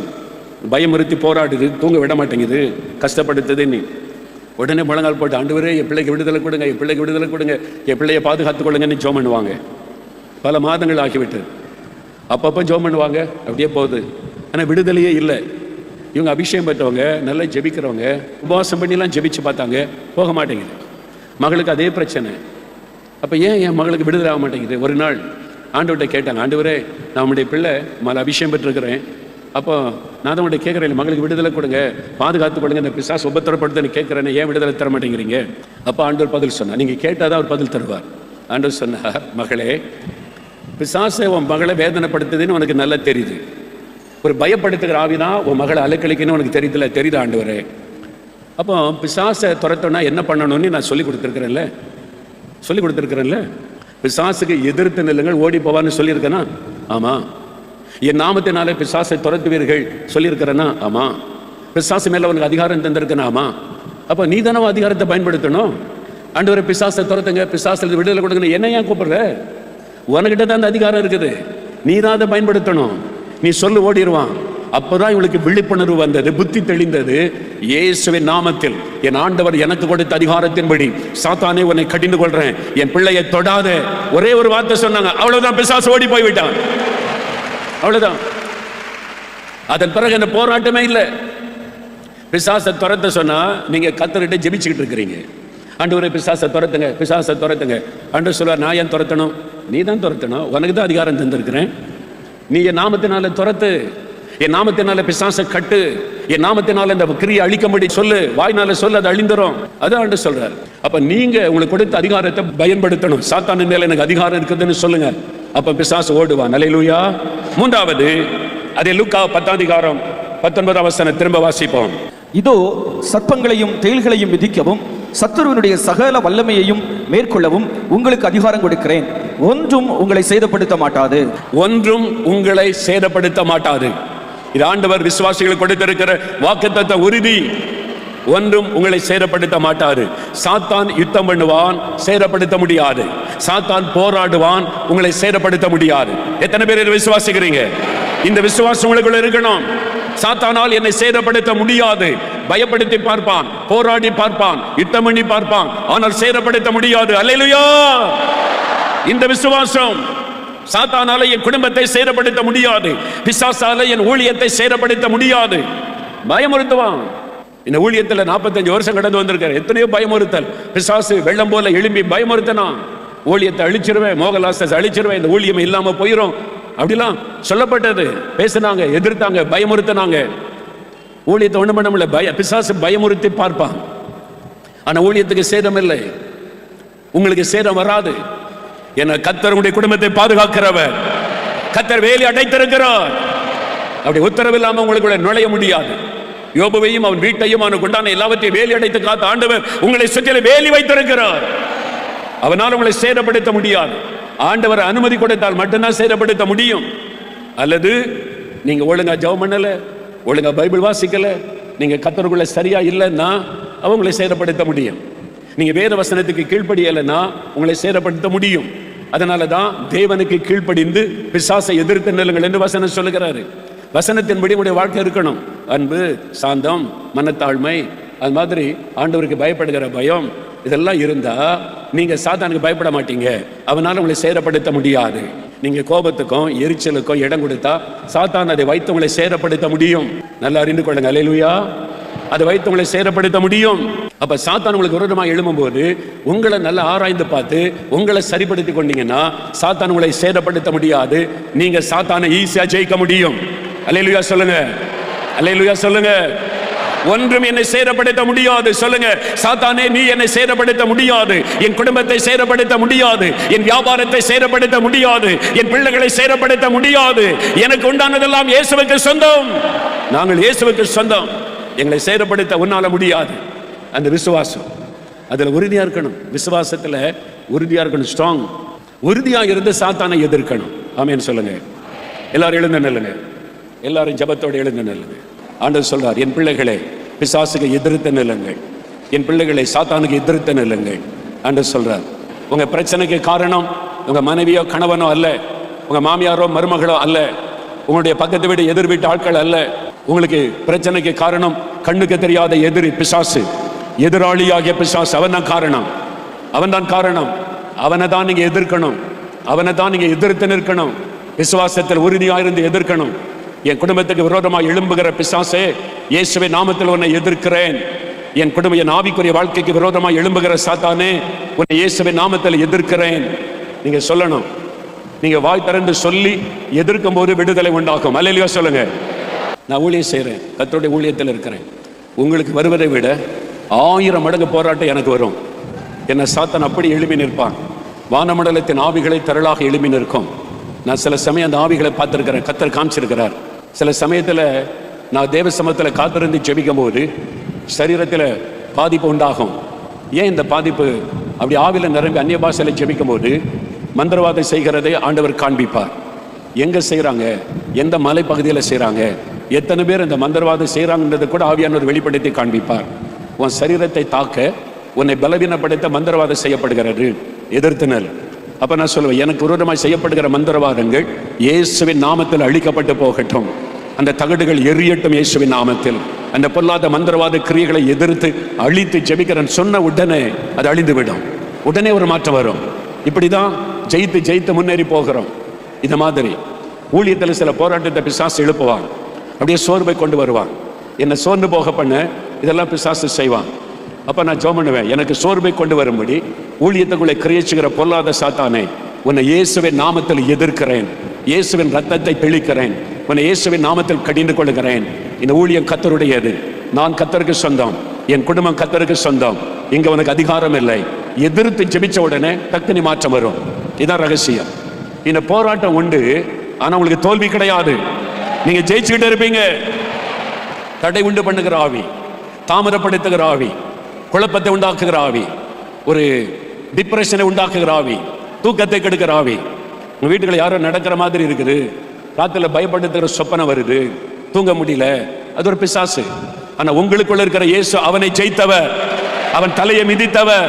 பயமுறுத்தி போராடுது, தூங்க விட மாட்டேங்குது, கஷ்டப்படுத்துதுன்னு. உடனே முழங்கால் போட்டு, ஆண்டவரே என் பிள்ளைக்கு விடுதலை கொடுங்க, என் பிள்ளைக்கு விடுதலை கொடுங்க, என் பிள்ளையை பாதுகாத்துக் கொள்ளுங்கன்னு ஜெபம் பண்ணுவாங்க. பல மாதங்கள் ஆகிவிட்டு அப்பப்போ ஜெபம் பண்ணுவாங்க, அப்படியே போகுது. ஆனால் விடுதலையே இல்லை. இவங்க அபிஷேகம் பெற்றவங்க, நல்லா ஜெபிக்கிறவங்க, உபவாசம் பண்ணிலாம் ஜெபிச்சு பார்த்தாங்க, போக மாட்டேங்குது. மகளுக்கு அதே பிரச்சனை. அப்போ ஏன் என் மகளுக்கு விடுதலை ஆக மாட்டேங்குது? ஒரு நாள் ஆண்டவர்கிட்ட கேட்டாங்க, ஆண்டவரே நான் உங்களுடைய பிள்ளை மேலே அபிஷேகம் பெற்றிருக்கிறேன், அப்போ நான் தான் உங்கள்கிட்ட கேட்குறேன், மகளுக்கு விடுதலை கொடுங்க, பாதுகாத்து கொடுங்க, இந்த பிசாசு உபத்திரப்படுத்துன்னு கேட்குறேன்னு ஏன் விடுதலை தர மாட்டேங்கிறீங்க? அப்போ ஆண்டவர் பதில் சொன்னார், நீங்கள் கேட்டால் தான் அவர் பதில் தருவார். ஆண்டவர் சொன்னார், மகளே, பிசாசை உன் மகளை வேதனைப்படுத்துதுன்னு உனக்கு நல்லா தெரியுது. ஒரு பயப்படுத்துகிற ஆவிதான் உன் மகளை அலைக்கழிக்கணும்னு உனக்கு தெரியுதுல்ல? தெரியுதா ஆண்டவரே? அப்போ பிசாசை துரத்தோன்னா என்ன பண்ணணும்னு நான் சொல்லி கொடுத்துருக்குறேன்ல, பிசாசுக்கு எதிர்த்து நில்லுங்கள், ஓடி போவான்னு சொல்லியிருக்கேனா? ஆமா. என் நாமத்தினாலே பிசாசை துரத்துவீர்கள் சொல்லியிருக்கிறேனா? ஆமா. பிசாசு மேல உனக்கு அதிகாரம் தந்திருக்கேனா? ஆமா. அப்ப நீ தானே அதிகாரத்தை பயன்படுத்தணும். ஆண்டவரே பிசாசை துரத்துங்க, பிசாசுல விடுதலை கொடுங்க, என்ன ஏன் கூப்பிடுற? உனக்கிட்ட தான் அந்த அதிகாரம் இருக்குது, நீ தான் அதை பயன்படுத்தணும். நீ சொல்லு, ஓடிடுவான். அப்பதான் இவளுக்கு விழிப்புணர்வு வந்தது, புத்தி தெளிந்தது. இயேசுவின் நாமத்தில் என் ஆண்டவர் எனக்கு கொடுத்த அதிகாரத்தின்படி சாத்தானே உன்னை கடிந்து கொள்றேன், என் பிள்ளையை தொடாத, ஒரே ஒரு வார்த்தை சொன்னாங்க, அவ்வளவுதான், பிசாசு ஓடி போய்விட்டான். அவ்வளவுதான். அதன் பிறகு அந்த போராட்டமே இல்லை. பிசாசை துரத்த சொன்னா நீங்க கத்தர்கிட்ட ஜெபிச்சுக்கிட்டு இருக்கிறீங்க, ஆண்டவரே பிசாசை துரத்துங்க, பிசாசை துரத்துங்க. ஆண்டவர் சொல்லுவார், நான் ஏன் துரத்தணும்? நீ தான் துரத்தணும், உனக்கு தான் அதிகாரம் தந்திருக்கிறேன். நீ என் நாமத்தினால துரத்து, என் நாமத்தினால பிசாசை கட்டு, என் நாமத்தினால இந்த கிரியை அழிக்கும்படி சொல்லு, வாய்னால சொல்லு, அது அழிந்துரும். அதான் ஆண்டவர் சொல்றார். அப்ப நீங்க உங்களுக்கு கொடுத்த அதிகாரத்தை பயன்படுத்தணும். சாத்தானின் மேல எனக்கு அதிகாரம் இருக்குதுன்னு சொல்லுங்க, அப்ப பிசாசு ஓடுவான். அல்லேலூயா. மூன்றாவது, அதே லூக்கா 10 அதிகாரம் 19 வசனம் திரும்ப வாசிப்போம். இதோ சர்ப்பங்களையும் தேள்களையும் மிதிக்கவும் சத்துருவினுடைய சகல வல்லமையையும் மேற்கொள்ளவும் உங்களுக்கு அதிகாரம் கொடுக்கிறேன், ஒன்றும் உங்களை சேதப்படுத்த மாட்டாது. ஒன்றும் உங்களை சேதப்படுத்த மாட்டாது. இது ஆண்டவர் விசுவாசிகளுக்கு கொடுத்திருக்கிற வாக்குத்தத்த உறுதி. ஒன்றும் உங்களை சேதப்படுத்த மாட்டாது. சாத்தான் யுத்தம் பண்ணுவான், சேதப்படுத்த முடியாது. சாத்தான் போராடுவான், உங்களை சேதப்படுத்த முடியாது. எத்தனை பேர் இதை விசுவாசிக்கிறீங்க? இந்த விசுவாசம் உங்களுக்குள்ள இருக்கணும். சாத்தானால் என்னை சேதப்படுத்த முடியாது. பயப்படுத்தி பார்ப்பான், போராடி பார்ப்பான், யுத்தம் பண்ணி பார்ப்பான், ஆனால் சேதப்படுத்த முடியாது. அல்லேலூயா. இந்த விசுவாசம், சாத்தானால என் குடும்பத்தை சேதப்படுத்த முடியாது, பிசாசால என் ஊழியத்தை சேதப்படுத்த முடியாது. பயமுறுத்துவான். இந்த ஊழியத்துல 45 வருஷம் கடந்து வந்திருக்காரு. எத்தனையோ பயமுறுத்தல், பிசாசு வெள்ளம் போல எழும்பி பயமுறுத்தனா, ஊழியத்தை அழிச்சிருவேன், மோகலாசை அழிச்சிருவேன், இந்த ஊழியம் இல்லாம போயிரும், அப்படிலாம் சொல்லப்பட்டது. பேசினாங்க, எதிர்த்தாங்க, பயமுறுத்தினாங்க. ஊழியத்தை ஒண்ணும் பண்ண முடியல. பிசாசு பயமுறுத்தி பார்ப்பான். ஆனா ஊழியத்துக்கு சேதம் இல்லை, உங்களுக்கு சேதம் வராது. என கர்த்தர் உங்களுடைய குடும்பத்தை பாதுகாக்கிறவர். கர்த்தர் வேலி அடைத்திருக்கிறார். அப்படி உத்தரவில்லாம உங்களுக்குள்ள நுழைய முடியாது. யோபுவையும் அவன் வீட்டையும் அவனுக்கு உண்டான எல்லாவற்றையும் வேலி அடைத்து காத்த ஆண்டவர் உங்களை சுற்றிலும் வேலி வைத்திருக்கிறார். அவனால் உங்களை சேதப்படுத்த முடியாது. ஆண்டவர் அனுமதி கொடுத்தால் மட்டும்தான் சேதப்படுத்த முடியும். அல்லது நீங்க ஒழுங்கா ஜெபம் பண்ணல, ஒழுங்கா பைபிள் வாசிக்கல, நீங்க கர்த்தருக்குள்ள சரியா இல்லைன்னா அவங்களை சேதப்படுத்த முடியும். நீங்க வேத வசனத்துக்கு கீழ்ப்படியலைன்னா உங்களை சேதப்படுத்த முடியும். அதனாலதான் தேவனுக்கு கீழ்ப்படிந்து பிசாசை எதிர்த்து நில்லுங்கள் என்று வசனம் சொல்லுகிறாரு. வசனத்தின்படி உங்களுடைய வாழ்க்கை இருக்கணும். அன்பு, சாந்தம், மனத்தாழ்மை, அது மாதிரி ஆண்டவருக்கு பயப்படுகிற பயம், இதெல்லாம் இருந்தா நீங்க சாத்தானுக்கு பயப்பட மாட்டீங்க. அவனால உங்களை சேதப்படுத்த முடியாது. நீங்க கோபத்துக்கும் எரிச்சலுக்கும் இடம் கொடுத்தா சாத்தான் அதை வைத்து உங்களை சேதப்படுத்த முடியும். நல்லா அறிந்து கொள்ளுங்க. அல்லேலூயா. அதை வைத்து உங்களை சேதப்படுத்த முடியும். அப்ப சாத்தான் உங்களுக்கு விரோதமாக எழும்பும்போது உங்களை நல்லா ஆராய்ந்து பார்த்து உங்களை சரிப்படுத்தி கொண்டீங்கன்னா சாத்தான் உங்களை சேதப்படுத்த முடியாது. நீங்க சாத்தானை ஈஸியா ஜெயிக்க முடியும். அல்லேலூயா சொல்லுங்க. அல்லேலூயா சொல்லுங்க. ஒன்றும் என்னை சேதப்படுத்த முடியாது. சொல்லுங்க, சாத்தானே நீ என்னை சேதப்படுத்த முடியாது. என் குடும்பத்தை சேதப்படுத்த முடியாது. என் வியாபாரத்தை சேதப்படுத்த முடியாது. என் பிள்ளைகளை சேதப்படுத்த முடியாது. எனக்கு உண்டானதெல்லாம் இயேசுவுக்கு சொந்தம். நாங்கள் இயேசுவுக்கு சொந்தம். எங்களை சேதப்படுத்த உன்னால முடியாது. அந்த விசுவாசம், அதுல உறுதியா இருக்கணும். விசுவாசத்துல உறுதியா இருக்கணும். ஸ்ட்ராங், உறுதியா இருந்து சாத்தானை எதிர்க்கணும். ஆமென் சொல்லுங்க. எல்லாரும் எழுந்து நில்லுங்க. எல்லாரும் ஜெபத்தோடு எழுந்து நில்லுங்க. ஆண்டவர் சொல்றார், என் பிள்ளைகளை பிசாசுக்கு எதிர்த்து நில்லுங்கள். என் பிள்ளைகளை சாத்தானுக்கு எதிர்த்து நில்லுங்கள். ஆண்டவர் சொல்றார், உங்க பிரச்சனைக்கு காரணம் உங்க மனைவியோ கணவனோ அல்ல, உங்க மாமியாரோ மருமகளோ அல்ல, உங்களுடைய பக்கத்து வீடு எதிர் வீட்டு ஆட்கள் அல்ல. உங்களுக்கு பிரச்சனைக்கு காரணம் கண்ணுக்கு தெரியாத எதிரி பிசாசு, எதிராளியாகிய பிசாசு. அவன் தான் காரணம். அவன் தான் காரணம். அவனை தான் நீங்க எதிர்க்கணும். அவனை தான் நீங்க எதிர்த்து நிற்கணும். விசுவாசத்தில் உறுதியாயிருந்து எதிர்க்கணும். என் குடும்பத்துக்கு விரோதமாக எழும்புகிற பிசாசே, இயேசுவின் நாமத்தில் உன்னை எதிர்க்கிறேன். என் குடும்ப, என் ஆவிக்குரிய வாழ்க்கைக்கு விரோதமாக எழும்புகிற சாத்தானே, உன்னை இயேசுவின் நாமத்தில் எதிர்க்கிறேன். நீங்க சொல்லணும். நீங்க வாய் திறந்து சொல்லி எதிர்க்கும் போது விடுதலை உண்டாகும். அல்லேலூயா சொல்லுங்க. நான் ஊழியம் செய்கிறேன், கர்த்தருடைய ஊழியத்தில் இருக்கிறேன். உங்களுக்கு வருவதை விட 1000 மடங்கு போராட்டம் எனக்கு வரும். என்னை சாத்தான் அப்படி எழுப்பி நிற்பான். வானமண்டலத்தின் ஆவிகளை திரளாக எழுப்பி நிற்கும். நான் சில சமயம் அந்த ஆவிகளை பார்த்துருக்கிறேன். கர்த்தர் காமிச்சிருக்கிறார். சில சமயத்தில் நான் தேவ சமூகத்தில் காத்திருந்து ஜெபிக்கும் போது சரீரத்தில் பாதிப்பு உண்டாகும். ஏன் இந்த பாதிப்பு? அப்படி ஆவியில் நிரம்பி அந்நிய பாஷையில் ஜெபிக்கும் போது மந்திரவாதம் செய்கிறதை ஆண்டவர் காண்பிப்பார். எங்கே செய்கிறாங்க, எந்த மலைப்பகுதியில் செய்கிறாங்க, எத்தனை பேர் இந்த மந்திரவாதம் செய்கிறாங்கன்றது கூட ஆவியானவர் வெளிப்படுத்தி காண்பிப்பார். உன் சரீரத்தை தாக்க, உன்னை பலவீனப்படுத்த மந்திரவாதம் செய்யப்படுகிறது. எதிர்த்துனல். அப்ப நான் சொல்லுவேன், எனக்கு விரோதமாய் செய்யப்படுகிற மந்திரவாதங்கள் இயேசுவின் நாமத்தில் அழிக்கப்பட்டு போகட்டும். அந்த தகடுகள் எரியட்டும் இயேசுவின் நாமத்தில். அந்த பொல்லாத மந்திரவாத கிரியைகளை எதிர்த்து அழித்து ஜெபிக்கிறேன் சொன்ன உடனே அது அழிந்துவிடும். உடனே ஒரு மாற்றம் வரும். இப்படிதான் ஜெயித்து ஜெயித்து முன்னேறி போகிறோம். இந்த மாதிரி ஊழியத்தில் சில போராட்டத்தை பிசாசு எழுப்புவான். அப்படியே சோர்வை கொண்டு வருவான். என்னை சோர்ந்து போக பண்ண இதெல்லாம் பிசாசு செய்வான். அப்ப நான் ஜெபம் பண்ணுவேன், எனக்கு சோர்வை கொண்டு வரும்படி ஊழியத்துக்குள்ளே கிரியேச்சுகிற பொல்லாத சாத்தானே, உன்னை இயேசுவின் நாமத்தில் எதிர்க்கிறேன். இயேசுவின் ரத்தத்தை தெளிக்கிறேன். உன்னை இயேசுவின் நாமத்தில் கடிந்து கொள்கிறேன். இந்த ஊழியம் கர்த்தருடையது. நான் கர்த்தருக்கு சொந்தம். என் குடும்பம் கர்த்தருக்கு சொந்தம். இங்க உனக்கு அதிகாரம் இல்லை. எதிர்த்து ஜெபிச்ச உடனே டக்குனு மாற்றம் வரும். இதான் ரகசியம். இந்த போராட்டம் உண்டு, ஆனா உங்களுக்கு தோல்வி கிடையாது. நீங்க ஜெயிச்சுக்கிட்டு இருப்பீங்க. தடை உண்டு பண்ணுகிற ஆவி, தாமதப்படுத்துகிற ஆவி, குழப்பத்தை உண்டாக்குகிற ஆவி, ஒரு டிப்ரெஷனை உண்டாக்குகிற ஆவி, தூக்கத்தை கெடுக்கிற ஆவி. உங்க வீட்டுக்குள்ள யாரோ நடக்கிற மாதிரி இருக்குது, ராத்திரில பயப்படுத்துகிற சொப்பனை வருது, தூங்க முடியல, அது ஒரு பிசாசு. ஆனா உங்களுக்குள்ள இருக்கிற இயேசு அவனை ஜெயித்தவர், அவன் தலையை மிதித்தவர்.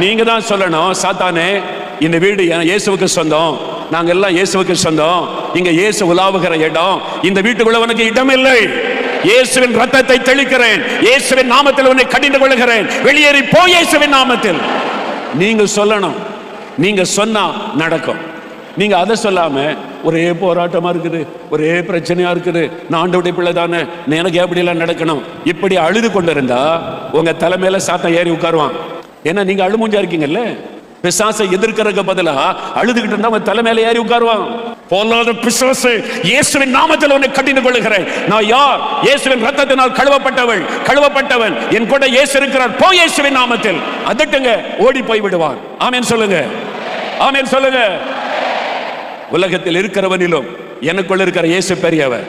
நீங்க தான் சொல்லணும், சாத்தானே இந்த வீடு இயேசுவுக்கு சொந்தம், நாங்க எல்லாம் இயேசுவுக்கு சொந்தம், இங்க இயேசு உலாவுகிற இடம், இந்த வீட்டுக்குள்ள உனக்கு இடம் இல்லை. இயேசுவின் ரத்தத்தை தெளிக்கிறேன். இயேசுவின் நாமத்தில் உன்னை கடிந்து கொள்கிறேன். வெளியேறி போ இயேசுவின் நாமத்தில். நீங்க சொல்லணும். நீங்க சொன்னா நடக்கும். நீங்க அதை சொல்லாம ஒரே போராட்டமா இருக்குது, ஒரே பிரச்சனையா இருக்குது, நான் ஆண்டவருடைய பிள்ளை தானே, எனக்கு எப்படி எல்லாம் நடக்கணும், இப்படி அழுது கொண்டிருந்தா உங்க தலைமையில சாத்தான் ஏறி உட்காருவான். ஏன்னா நீங்க அழுமூஞ்சா இருக்கீங்கல்ல. பிசாசை எதிர்க்கிறதுக்கு பதிலா அழுதுகிட்டு இருந்தா உங்க தலைமையில ஏறி உட்காருவான். பொல்லாத பிசாசு, இயேசுவின் நாமத்தில் உன்னை கடிந்து கொள்கிறேன். நான் யார்? இயேசுவின் ரத்தத்தினால் கழுவப்பட்டவன். என் கூட இயேசு இருக்கிறார். போ இயேசுவின் நாமத்தில். அதட்டுங்க, ஓடி போய் விடுவான். ஆமென் சொல்லுங்க, ஆமென் சொல்லுங்க. உலகத்தில் இருக்கிறவனிலும் எனக்குள்ள இருக்கிற இயேசு பெரியவர்.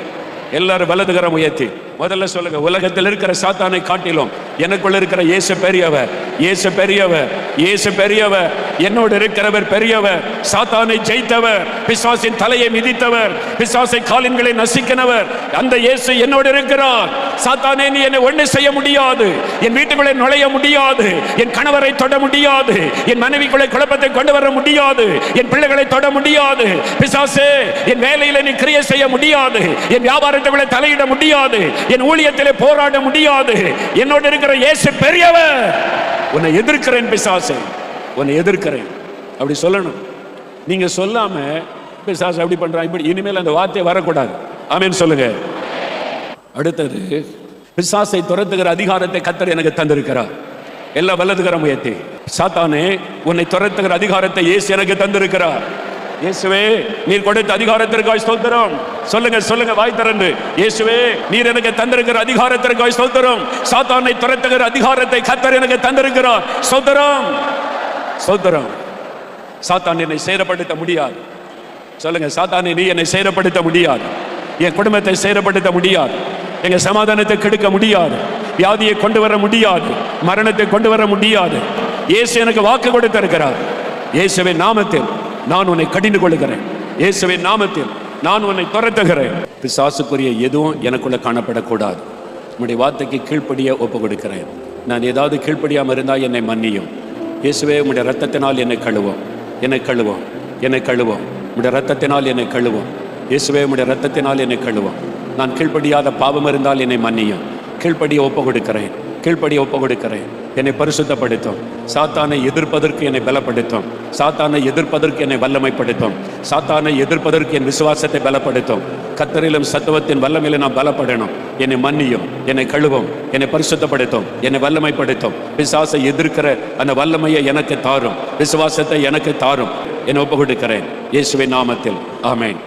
எல்லாரும் வலதுகரம் உயர்த்தி முதல்ல சொல்லுங்க, உலகத்தில் இருக்கிற சாத்தானை காட்டிலும் எனக்குள்ள இருக்கிற இயேசு பெரியவர். இயேசு பெரியவர், இயேசு பெரியவர். என்னோடு இருக்கிறவர் பெரியவர். சாத்தானை ஜெயித்தவர், பிசாசின் தலையை மிதித்தவர், பிசாசை காலின்களை நசுக்கினவர். அந்த இயேசு என்னோடு இருக்கிறார். சாத்தானே, நீ என்னை ஒண்ணு செய்ய முடியாது. என் வீட்டுக்குள்ளே நுழைய முடியாது. என் கணவரை தொட முடியாது. என் மனைவிக்குள்ளே குழப்பத்தை கொண்டு வர முடியாது. என் பிள்ளைகளை தொட முடியாது. பிசாசே, என் வேலையில நீ கிரியை செய்ய முடியாது. என் வியாபாரத்துக்குள்ளே தலையிட முடியாது. என் ஊழியத்திலே போராட முடியாது. என்னோடு இருக்கிற இயேசு பெரியவர். உன்னை எதிர்க்கிறேன் பிசாசே, உன்னை எதிர்க்கிறேன். அப்படி சொல்லணும். நீங்க சொல்லாம பிசாசு அப்படி பண்றான் இப்படி, இனிமேல் அந்த வார்த்தை வரக்கூடாது. ஆமென் சொல்லுங்க. அடுத்தது, பிசாசை துரத்துகிற அதிகாரத்தை கர்த்தர் எனக்கு தந்திருக்கிறார். எல்லா வலதுகரம் உயர்த்தி, சாத்தானே, உன்னை துரத்துகிற அதிகாரத்தை இயேசு எனக்கு தந்திருக்கிறார். இயேசுவே, நீர் கொடுத்த அதிகாரத்திற்காக ஸ்தோத்திரம். சொல்லுங்க சொல்லுங்க, வாய் திறந்து. இயேசுவே, நீர் எனக்கு தந்திருக்கிற அதிகாரத்திற்காக ஸ்தோத்திரம். சாத்தானை துரத்துகிற அதிகாரத்தை கர்த்தர் எனக்கு தந்திருக்கிறார். ஸ்தோத்திரம், ஸ்தோத்திரம். சாத்தான் என்னை சேதப்படுத்த முடியாது. சொல்லுங்க, சாத்தானை நீ என்னை சேதப்படுத்த முடியாது. என் குடும்பத்தை சேதப்படுத்த முடியாது. எங்க சமாதானத்தை கெடுக்க முடியாது. வியாதியை கொண்டு வர முடியாது. மரணத்தை கொண்டு வர முடியாது. இயேசு எனக்கு வாக்கு கொடுத்திருக்கிறார். இயேசுவின் நாமத்தில் நான் உன்னை கடிந்து கொள்கிறேன். இயேசுவின் நாமத்தில் நான் உன்னை துரத்துகிறேன். பிசாசுக்குரிய எதுவும் எனக்குள்ள காணப்படக்கூடாது. உம்முடைய வார்த்தைக்கு கீழ்ப்படிய ஒப்பு கொடுக்கிறேன். நான் ஏதாவது கீழ்ப்படியாமல் இருந்தால் என்னை மன்னியும். இயேசுவே, உம்முடைய ரத்தத்தினால் என்னை கழுவும், என்னை கழுவும், என்னை கழுவும். உம்முடைய ரத்தத்தினால் என்னை கழுவும். இயேசுவே, உம்முடைய ரத்தத்தினால் என்னை கழுவும். நான் கீழ்ப்படியாத பாவம் இருந்தால் என்னை மன்னியும். கீழ்ப்படிய ஒப்பு கொடுக்கிறேன், கீழ்ப்படிய ஒப்பு கொடுக்கிறேன். என்னை பரிசுத்தப்படுத்தும். சாத்தானை எதிர்ப்பதற்கு என்னை பலப்படுத்தும். சாத்தானை எதிர்ப்பதற்கு என்னை வல்லமைப்படுத்தும். சாத்தானை எதிர்ப்பதற்கு என் விசுவாசத்தை பலப்படுத்தும். கர்த்தரிலும் சத்துவத்தின் வல்லமையில நான் பலப்படணும். என்னை மன்னியும், என்னை கழுவும், என்னை பரிசுத்தப்படுத்தும், என்னை வல்லமைப்படுத்தும். பிசாசை எதிர்க்கிற அந்த வல்லமையை எனக்கு தாரும். விசுவாசத்தை எனக்கு தாரும். என்னை ஒப்பு கொடுக்கிறேன் இயேசுவின் நாமத்தில். ஆமென்.